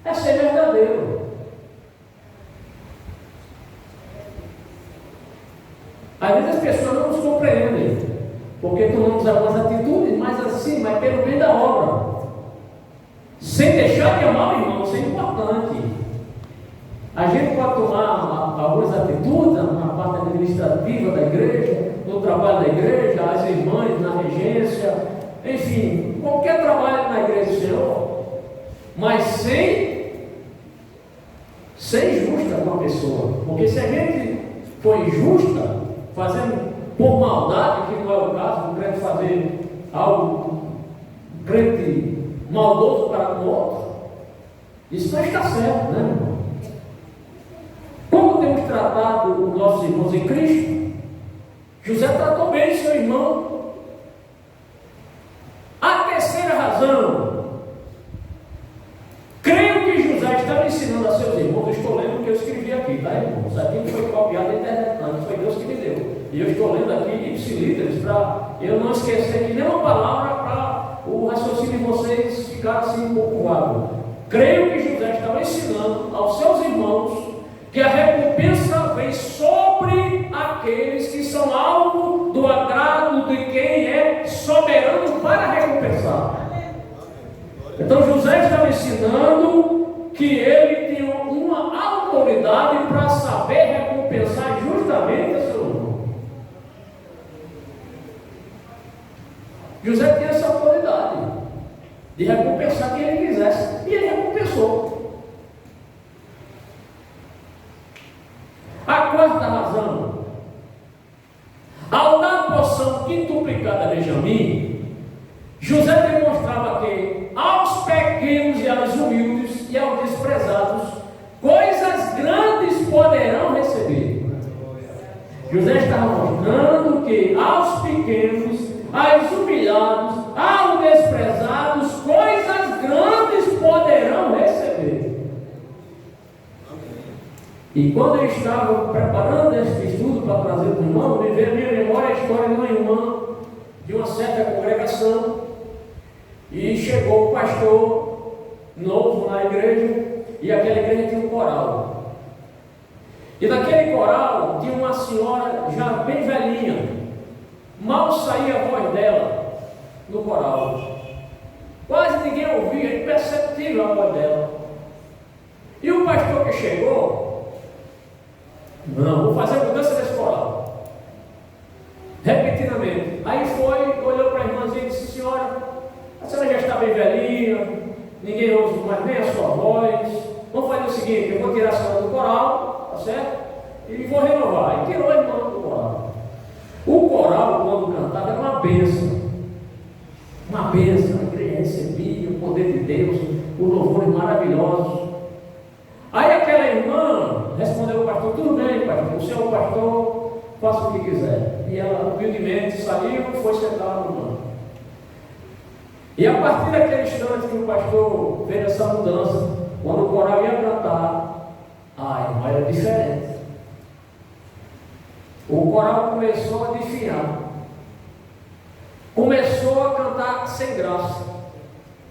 é ser verdadeiro. Às vezes as pessoas não nos compreendem, porque tomamos algumas atitudes, mas assim, mas pelo bem da obra, sem deixar de amar o irmão, isso é importante. A gente pode tomar algumas atitudes na parte administrativa da igreja, no trabalho da igreja, as irmãs na regência, enfim, qualquer trabalho na igreja do Senhor, mas sem ser injusta com a pessoa, porque se a gente for injusta, fazendo por maldade, que não é o caso, o crente fazer algo, um crente maldoso para com o outro, isso não está certo, né, irmão? Como temos tratado os nossos irmãos em Cristo? José tratou bem seu irmão. A terceira razão, creio que José estava ensinando a seus irmãos, eu estou lendo o que eu escrevi aqui, tá, irmão? Isso aqui não foi copiado da internet, não, foi Deus que me deu. E eu estou lendo aqui ipsilíteres para eu não esquecer de nenhuma palavra para o raciocínio de vocês ficar assim um pouco vago. Creio que José estava ensinando aos seus irmãos que a recompensa vem sobre aqueles que são alvo do agrado de quem é soberano para recompensar. Então José estava ensinando que ele tinha uma autoridade para saber recompensar justamente a seu irmão. José tinha essa autoridade de recompensar quem ele quisesse, e ele recompensou. A quarta razão, ao dar a porção quintuplicada a Benjamim, José demonstrava que aos pequenos e aos humildes e aos desprezados, coisas grandes poderão receber. José estava mostrando que aos pequenos, aos humilhados, aos desprezados, coisas grandes poderão receber. E quando eu estava preparando este estudo para trazer para o irmão, me veio à minha memória a história de uma irmã de uma certa congregação, e chegou o pastor novo na igreja, e aquela igreja tinha um coral. E naquele coral tinha uma senhora já bem velhinha, mal saía a voz dela no coral, quase ninguém ouvia, imperceptível a voz dela. E o pastor que chegou, não, vou fazer a mudança desse coral. Repetidamente. Aí foi, olhou para a irmãzinha e disse: senhora, a senhora já está bem velhinha, ninguém ouve mais nem a sua voz. Vamos fazer o seguinte: eu vou tirar a senhora do coral, tá certo? E vou renovar. E tirou a irmã do coral. O coral, quando cantava, era uma bênção. Uma bênção. A igreja recebia o poder de Deus, os louvores maravilhosos. Aí aquela irmã respondeu ao pastor: tudo bem, pastor, o senhor é o pastor, faça o que quiser. E ela humildemente saiu e foi sentar no banco. E a partir daquele instante que o pastor fez essa mudança, quando o coral ia cantar, a irmã era diferente. O coral começou a definhar, começou a cantar sem graça,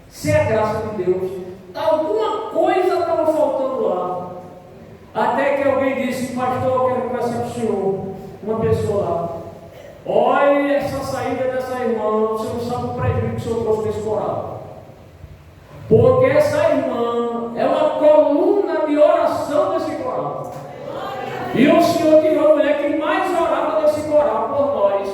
sem a graça de Deus. Alguma coisa estava faltando lá. Até que alguém disse: pastor, eu quero conversar com o senhor. uma pessoa lá: olha essa saída dessa irmã, você não sabe o prejuízo que o senhor trouxe nesse coral. Porque essa irmã é uma coluna de oração desse coral. E o Senhor tirou a mulher que mais orava desse coral por nós.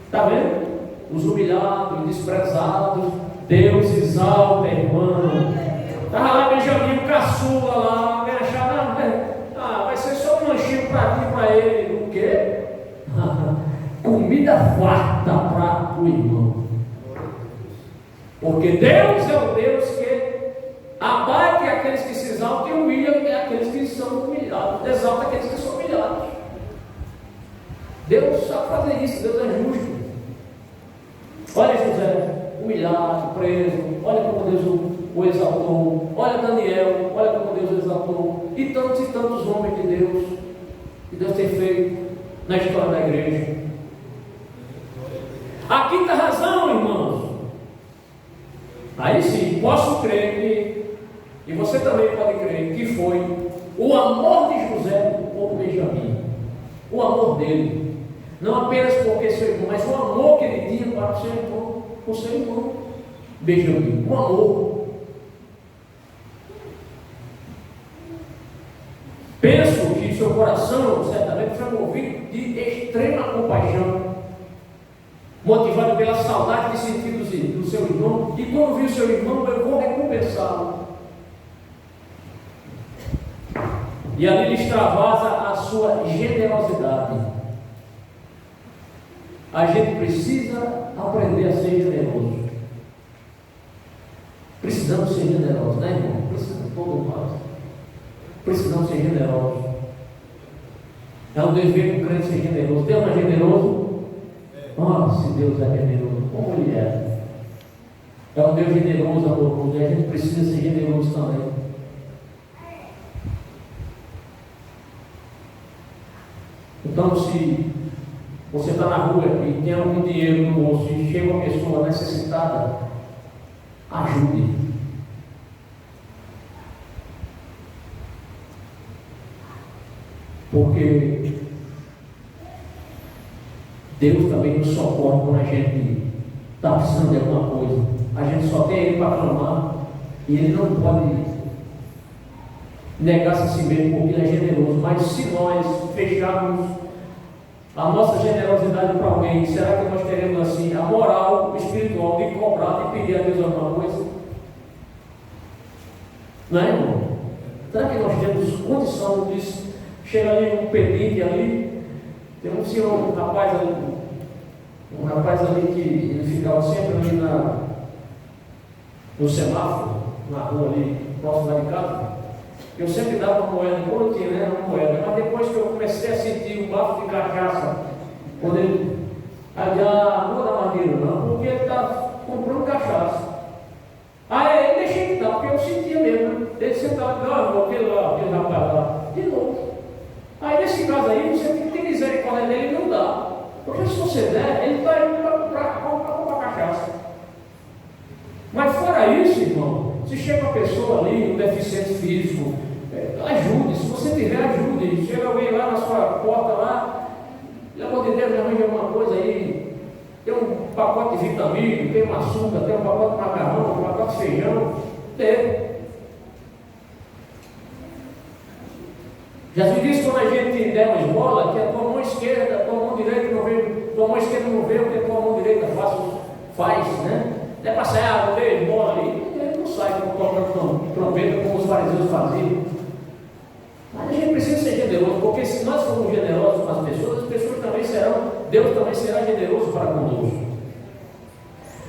Está vendo? Os humilhados, desprezados, Deus exalta a irmã. Estava lá Benjamin, o caçula lá, me achava, vai ser só um lanchinho para ti, para ele. O quê? Comida farta para o irmão. Porque Deus é o Deus que abate aqueles que se exaltam e humilha aqueles que são humilhados. Exalta aqueles que são humilhados. Deus sabe fazer isso, Deus é justo. Olha José, humilhado, preso, olha como Deus o exaltou. Olha Daniel, olha como Deus o exaltou. E tantos homens de Deus, que Deus tem feito na história da igreja. A quinta razão, irmãos, aí sim, posso crer que, e você também pode crer, que foi o amor de José por Benjamim. O amor dele. Não apenas porque seu irmão, mas o amor que ele tinha para o seu irmão Benjamim. O amor. Penso que seu coração certamente foi movido de extrema compaixão, motivado pela saudade de sentir do seu irmão, e quando viu seu irmão, eu vou recompensá-lo. E ali lhe extravasa a sua generosidade. A gente precisa aprender a ser generoso. Precisamos ser generosos, né, irmão? Precisamos, todo nós. Precisamos ser generosos. É um dever do crente ser generoso. Deus não é generoso? Se Deus é generoso, como Ele é? É um Deus generoso, amoroso, e a gente precisa ser generoso também. Então, se você está na rua e tem algum dinheiro no bolso e chega uma pessoa necessitada, ajude. Porque Deus também nos socorre quando a gente está precisando de alguma coisa. A gente só tem Ele para clamar e Ele não pode negar-se a si mesmo porque Ele é generoso. Mas se nós fecharmos a nossa generosidade para alguém, será que nós teremos assim a moral espiritual de cobrar, de pedir a Deus alguma coisa? Não é, irmão? Será que nós temos condição de chegar ali um pedinte ali? Tem um senhor, um rapaz ali que ele ficava sempre ali no semáforo, na rua ali, próximo da de casa. Eu sempre dava uma moeda, quando eu tinha, né, uma moeda, mas depois que eu comecei a sentir o bafo de cachaça, quando ele, não vou dar madeira não, porque ele está comprando cachaça. Aí eu deixei de dar, porque eu sentia mesmo. Ele sentava, aquele rapaz lá, de novo. Aí nesse caso aí, você tem que ter misericórdia dele e não dá. Porque se você der, ele está indo para comprar cachaça. Mas fora isso, irmão, se chega uma pessoa ali, um deficiente físico, ajude, se você tiver, ajude. Chega alguém lá na sua porta lá, pelo amor de Deus, me arranja alguma coisa aí. Tem um pacote de vitamina, tem um açúcar, tem um pacote de macarrão, um pacote de feijão. Tem. Jesus disse, quando a gente der uma esmola, que a tua mão esquerda, a tua mão direita não vê, tua mão esquerda não vê o que a tua mão direita faz, né? Não é para sair, vou ter esmola ali, ele não sai tocando trombeta como os fariseus faziam. Mas a gente precisa ser generoso, porque se nós formos generosos com as pessoas também serão, Deus também será generoso para conosco.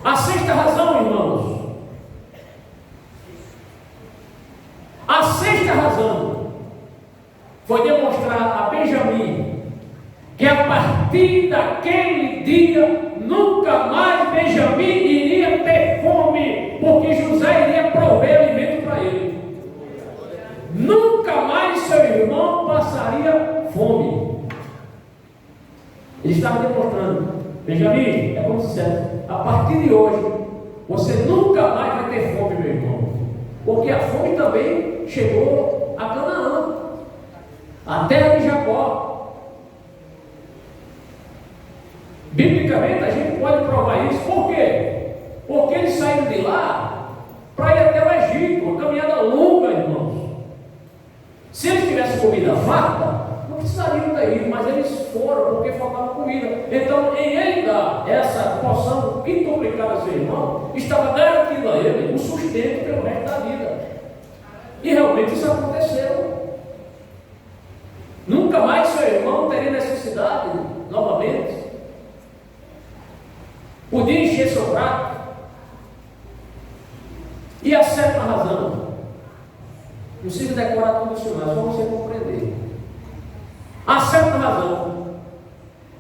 A sexta razão, irmãos, a sexta razão foi demonstrar a Benjamim que a partir daquele dia nunca mais Benjamim iria ter fome, porque José iria prover alimento para ele. Nunca mais seu irmão passaria fome. Ele estava demonstrando, Benjamim, é como se dissesse, a partir de hoje você nunca mais vai ter fome, meu irmão, porque a fome também chegou a Canaã, a terra de Jacó. Biblicamente a gente pode provar isso. Por quê? Porque eles saíram de lá para ir até o Egito, uma caminhada longa, irmãos. Se eles tivessem comida farta, não precisariam ter ido, mas eles foram porque faltava comida. Então, em ele dar essa porção quintuplicada a seu irmão, estava garantindo a ele um sustento pelo resto da vida. E realmente isso aconteceu. Nunca mais seu irmão teria necessidade novamente. Podia encher seu prato. E a sétima razão, não precisa decorar tudo isso, mas só você compreender. A sétima razão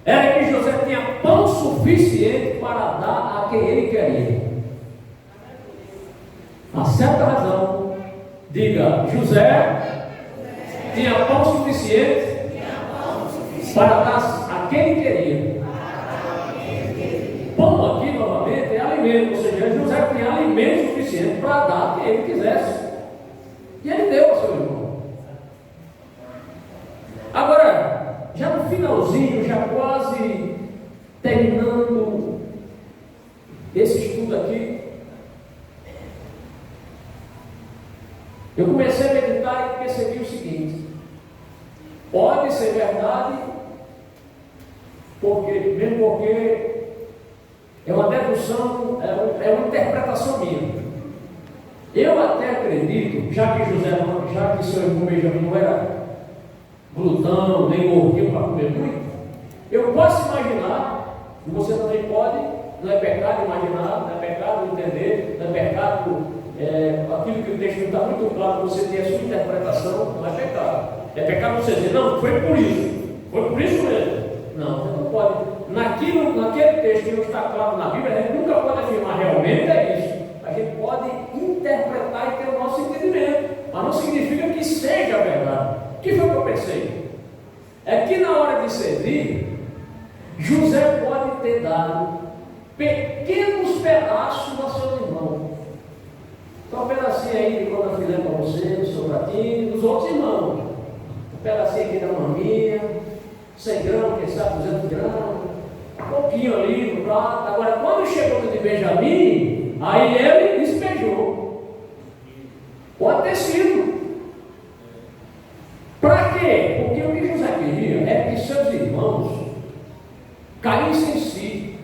era que José tinha pão suficiente para dar a quem ele queria. A sétima razão, diga, José tinha pão suficiente para dar a quem ele queria. Pão aqui novamente é alimento, ou seja, José tinha alimento suficiente para dar a quem ele quisesse. E ele deu ao seu irmão. Agora, já no finalzinho, já quase terminando esse estudo aqui, eu comecei a meditar e percebi o seguinte: pode ser verdade, mesmo porque é uma dedução, é uma interpretação minha. Eu até acredito, já que seu irmão Benjamim não era glutão, nem gordinho para comer muito, eu posso imaginar, e você também pode, não é pecado imaginar, não é pecado entender, não é pecado, aquilo que o texto não está muito claro, você tem a sua interpretação, não é pecado. É pecado você dizer, não, foi por isso mesmo. Não, você não pode. Naquele texto que não está claro na Bíblia, a gente nunca pode afirmar realmente é isso. A gente pode interpretar e ter o nosso entendimento, mas não significa que seja verdade. O que foi que eu pensei? É que na hora de servir, José pode ter dado pequenos pedaços ao seu irmão. Então, um pedacinho aí de quando eu fizer para você, do seu pratinho, dos outros irmãos. Um pedacinho aqui da maminha, 100 gramas, quem sabe 200 gramas, um pouquinho ali no prato. Agora, quando chegou no de Benjamim, aí ele despejou. Pode ter sido. Para quê? Porque o que José queria é que seus irmãos caíssem em si,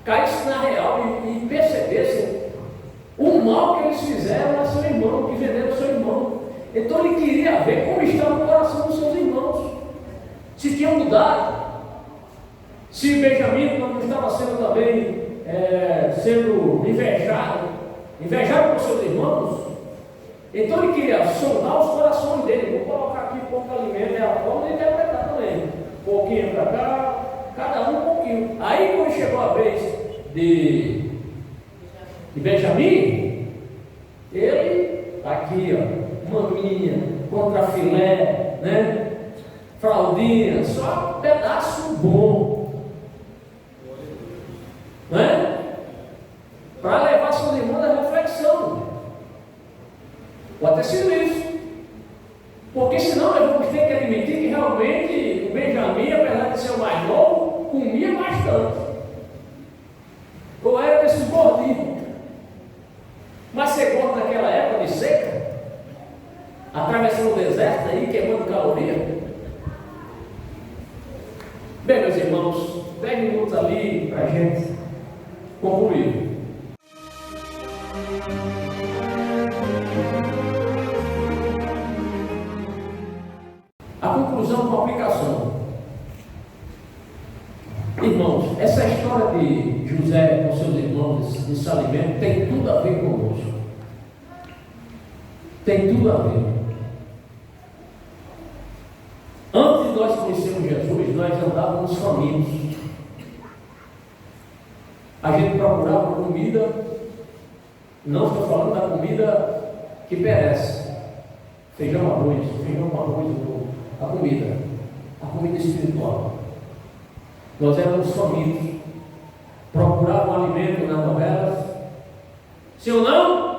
caíssem na real e percebessem o mal que eles fizeram a seu irmão, que venderam seu irmão. Então ele queria ver como estava o coração dos seus irmãos, se tinham mudado, se Benjamim não estava sendo também sendo invejado por seus irmãos. Então ele queria sondar os corações dele. Vou colocar aqui pouco alimento, é a forma de interpretar também. Um pouquinho para cá, cada um pouquinho. Aí quando chegou a vez de Benjamim, ele está aqui, ó, maminha, contrafilé, né? Fraldinha, só um pedaço bom, né? Para levar seus irmãos à reflexão. Pode ter sido isso. Porque senão nós vamos ter que admitir que realmente o Benjamim, apesar de ser o mais novo, comia bastante. Ou era desses gordinhos. Mas ser gordo naquela época de seca, atravessando o deserto aí, queimando caloria. Bem, meus irmãos, 10 minutos ali para a gente concluir. A conclusão com a aplicação. Irmãos, essa história de José com seus irmãos nesse alimento tem tudo a ver conosco. Tem tudo a ver. Antes de nós conhecermos Jesus, nós andávamos famintos. A gente procurava comida, não estou falando da comida que perece. Feijão com arroz, a comida espiritual. Nós éramos famintos, procuravam alimento nas novelas. Sim ou não?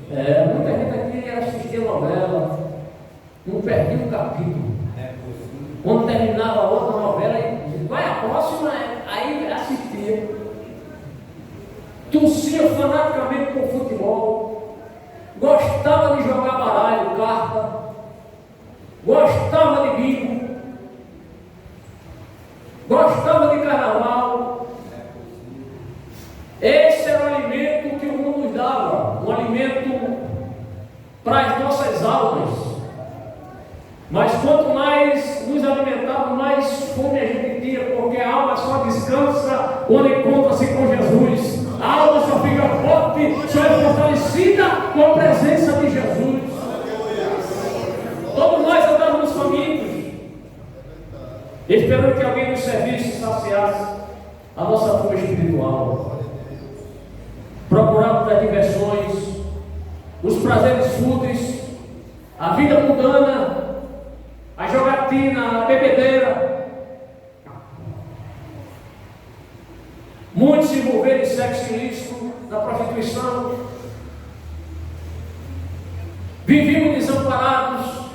Muita gente aqui assistia novela, não perdia um capítulo. Quando terminava a outra novela, qual é a próxima? Aí torcia fanaticamente por futebol, gostava de jogar baralho, carta, gostava de bingo, gostava de carnaval. Esse era o alimento que o mundo nos dava, um alimento para as nossas almas. Mas quanto mais nos alimentava, mais fome a gente tinha, porque a alma só descansa quando encontra-se com Jesus. A alma só fica forte, só é fortalecida com a presença de Jesus. Todos nós andávamos famintos, esperando que alguém nos servisse e saciasse a nossa fome espiritual. Procurávamos as diversões, os prazeres fúteis, a vida mundana, a jogatina, a bebedeira. Muitos se envolveram em sexo ilícito, na prostituição. Vivíamos desamparados.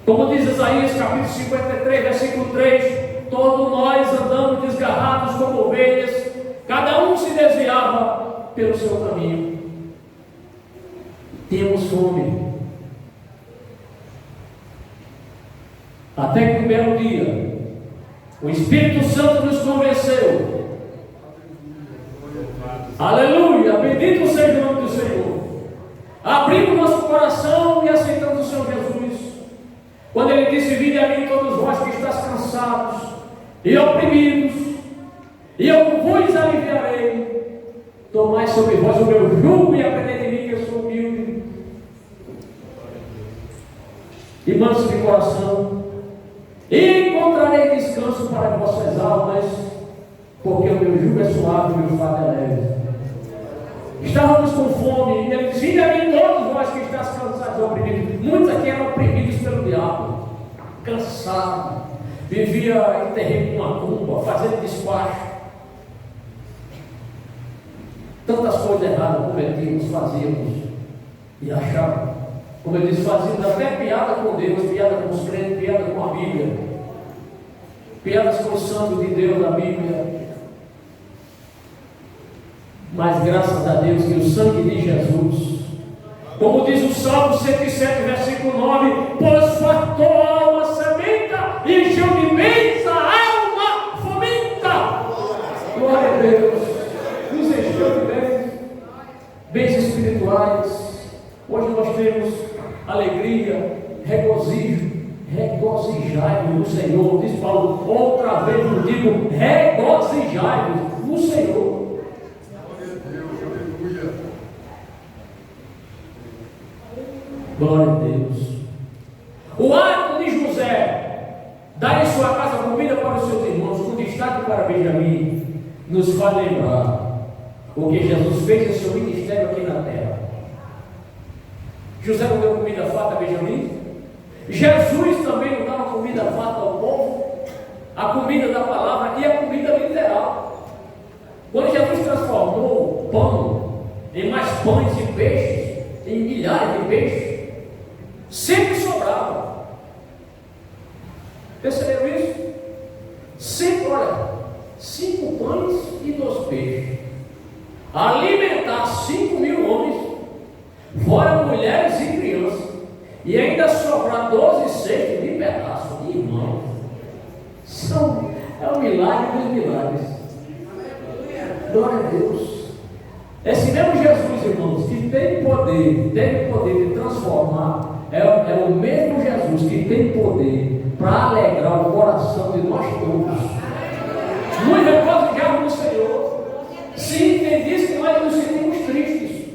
Como diz Isaías capítulo 53, versículo 3, todos nós andamos desgarrados como ovelhas, cada um se desviava pelo seu caminho. Tínhamos fome. Até que um belo dia, o Espírito Santo nos convenceu. Aleluia, bendito seja o nome do Senhor. Abrimos nosso coração e aceitamos o Senhor Jesus. Quando Ele disse: vinde a mim todos vós que estáis cansados e oprimidos, e eu vos aliviarei. Tomai sobre vós o meu jugo e aprendei de mim, que eu sou humilde e manso de coração, e encontrarei descanso para as vossas almas, porque o meu jugo é suave e o meu fardo é leve. Estávamos com fome, e Ele disse: vinde a mim todos vós que estáis cansados e oprimidos. Muitos aqui eram oprimidos pelo diabo, cansados, vivia em terreno com macumba, fazendo despacho. Tantas coisas erradas cometíamos, fazíamos e achávamos. Como eu disse, fazíamos até piada com Deus, piada com os crentes, piada com a Bíblia, piadas com o santo de Deus da Bíblia. Mas graças a Deus que o sangue de Jesus, como diz o Salmo 107, versículo 9, pois fartou a alma sedenta e encheu de bens a alma faminta. Glória a Deus, nos encheu de bens espirituais. Hoje nós temos alegria, regozijo, regozijai-vos no Senhor. Diz Paulo, outra vez eu digo, regozijai-vos no Senhor. Glória a Deus. O ato de José dar em sua casa comida para os seus irmãos, com destaque para Benjamim, nos faz lembrar o que Jesus fez em seu ministério aqui na terra. José não deu comida farta a Benjamim. Jesus também não dava comida farta ao povo, a comida da palavra e a comida literal. Quando Jesus transformou o pão em mais pães e peixes, em milhares de peixes, sempre sobrava. Perceberam isso? Sempre, olha, 5 pães e 2 peixes. Alimentar 5.000 homens, fora mulheres e crianças, e ainda sobrar 12 cestos de pedaços de irmãos. É um milagre dos milagres. Glória a Deus. Esse mesmo Jesus, irmãos, que tem poder de transformar, é o mesmo Jesus que tem poder para alegrar o coração de nós todos. Nos regozijamos no Senhor. Sim, tem dias que nós nos sentimos tristes,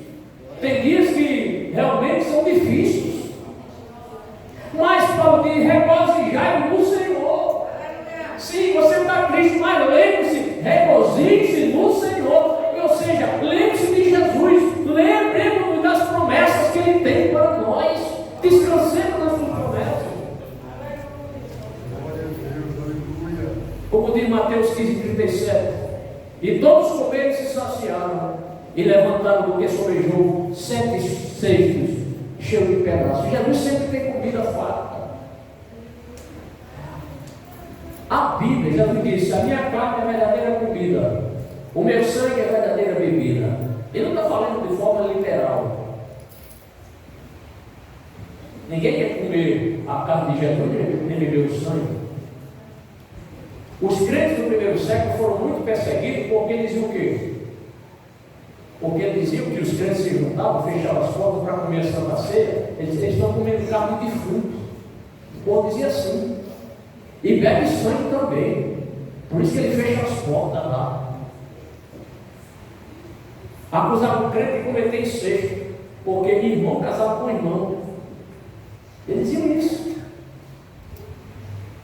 tem dias que realmente são difíceis, mas Paulo diz: regozijai no Senhor. Sim, você está triste, mas lembre-se, regozije-se no Senhor. Ou seja, lembre-se de Jesus, lembremos das promessas que Ele tem para nós, descansemos nas suas promessas. Como diz Mateus 15:37, e todos comeram e se saciaram, e levantaram do que sobejou 7 cestos cheios de pedaços. Jesus sempre tem comida farta. A Bíblia, Jesus disse: a minha carne é a verdadeira comida O meu sangue é verdadeira bebida. Ele não está falando de forma literal. Ninguém quer comer a carne de Jesus nem beber o sangue. Os crentes do primeiro século foram muito perseguidos porque diziam o quê? Porque diziam que os crentes se juntavam, fechavam as portas para comer a Santa Ceia. Eles estão comendo carne de fruto. O povo dizia assim. E bebe sangue também. Por isso que ele fecha as portas lá. Acusava o crente de cometer incesto, porque irmão casava com irmão. Eles diziam isso.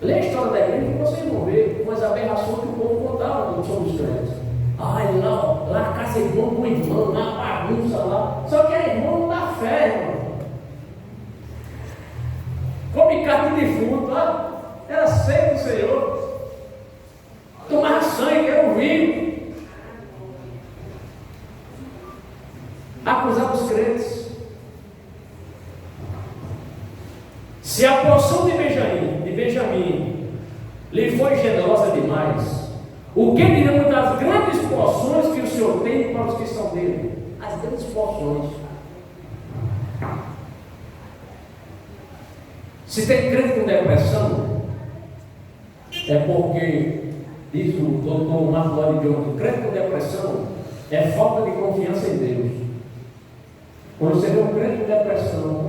Lê a história da igreja que vocês vão ver umas aberrações que o povo contava sobre os crentes. Ai, lá a casa é irmão com irmão, lá a bagunça lá. Só que era irmão da fé, irmão. Come carne de fruto, lá. Era ceia do Senhor. Tomava sangue, era o vinho. Acusava os crentes. Se a porção de Benjamim lhe foi generosa demais, o que diremos das grandes porções que o Senhor tem para os que são dele? As grandes porções. Se tem crente com depressão, é porque, diz o doutor Marco Aurélio, o crente com depressão é falta de confiança em Deus. Quando você vê um crente com depressão,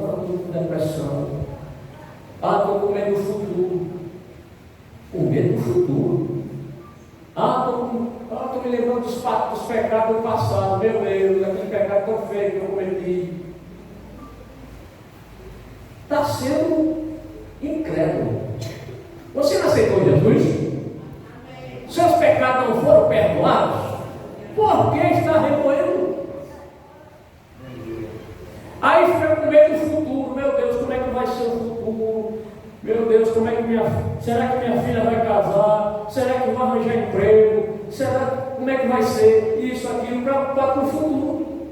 estou com medo do futuro. Com medo do futuro. Estou me lembrando dos pecados do passado. Meu Deus, aquele pecado tão feio que eu cometi. Está sendo incrédulo. Você não aceitou Jesus? Seus pecados não foram perdoados? Por que está remoendo? Aí fica com medo do futuro. Meu Deus, como é que vai ser o futuro? Meu Deus, será que minha filha vai casar? Será que vai arranjar emprego? Como é que vai ser? Isso, aquilo, preocupado com o futuro.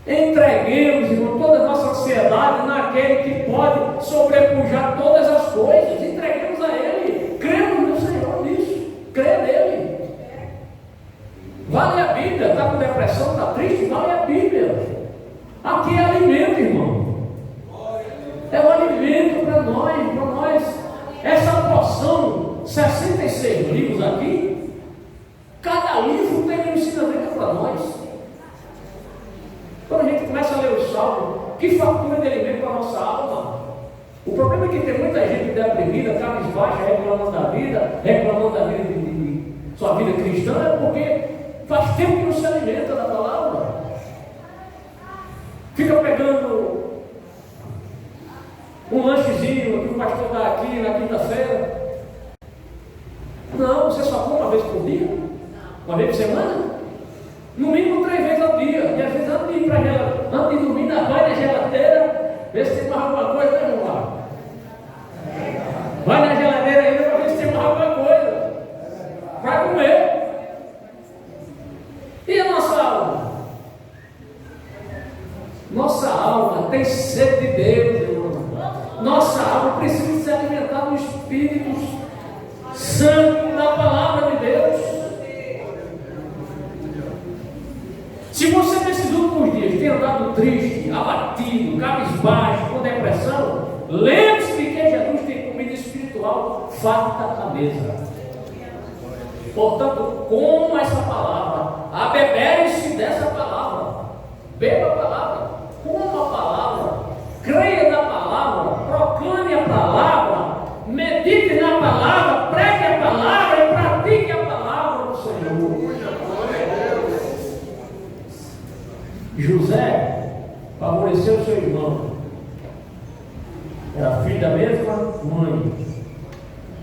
Entreguemos, irmão, toda a nossa ansiedade naquele que pode sobrepujar todas as coisas. Entreguemos a Ele. Cremos no Senhor nisso. Crê nele. Vale a Bíblia. Está com depressão, está triste? Vale a Bíblia. Aqui é alimento, irmão. É um alimento para nós. Essa porção, 66 livros aqui, cada livro tem um ensinamento para nós. Quando a gente começa a ler o Salmo, que fartura de alimento para a nossa alma. O problema é que tem muita gente deprimida, cabisbaixa, reclamando da vida de sua vida cristã, é porque faz tempo que não se alimenta da palavra. Fica pegando um lanchezinho que o pastor dá aqui na quinta-feira. Não, você só come uma vez por dia? Uma vez por semana? No mínimo 3 vezes ao dia. E às vezes antes de dormir, vai na geladeira, vê se tem mais alguma coisa, não vai. Vai na geladeira ainda para ver se tem mais alguma coisa. Vai comer. E a nossa alma? Nossa alma tem sede de Deus, irmão. Nossa alma precisa se alimentar do Espírito Santo, da palavra de Deus. Se você nesses últimos dias tem andado triste, abatido, cabisbaixo, com depressão, lembre-se de que Jesus tem comida espiritual farta à mesa. Portanto, coma essa palavra, abebere-se dessa palavra, beba a palavra, coma a palavra, creia na palavra, proclame a palavra, medite na palavra, pregue a palavra e pratique a palavra do Senhor. José favoreceu seu irmão. Era filho da mesma mãe.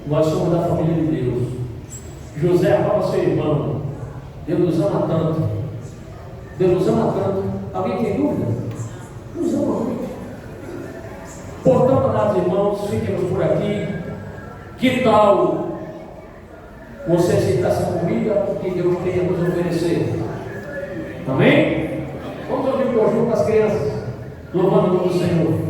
Nós somos da família de Deus. José amava seu irmão. Deus nos ama tanto. Deus nos ama tanto. Alguém tem dúvida? Nos ama muito. Portanto, amados irmãos, fiquemos por aqui. Que tal você aceitar essa comida que Deus tem a nos oferecer? Amém? Vamos ouvir o conjunto das crianças, louvando o nome do Senhor.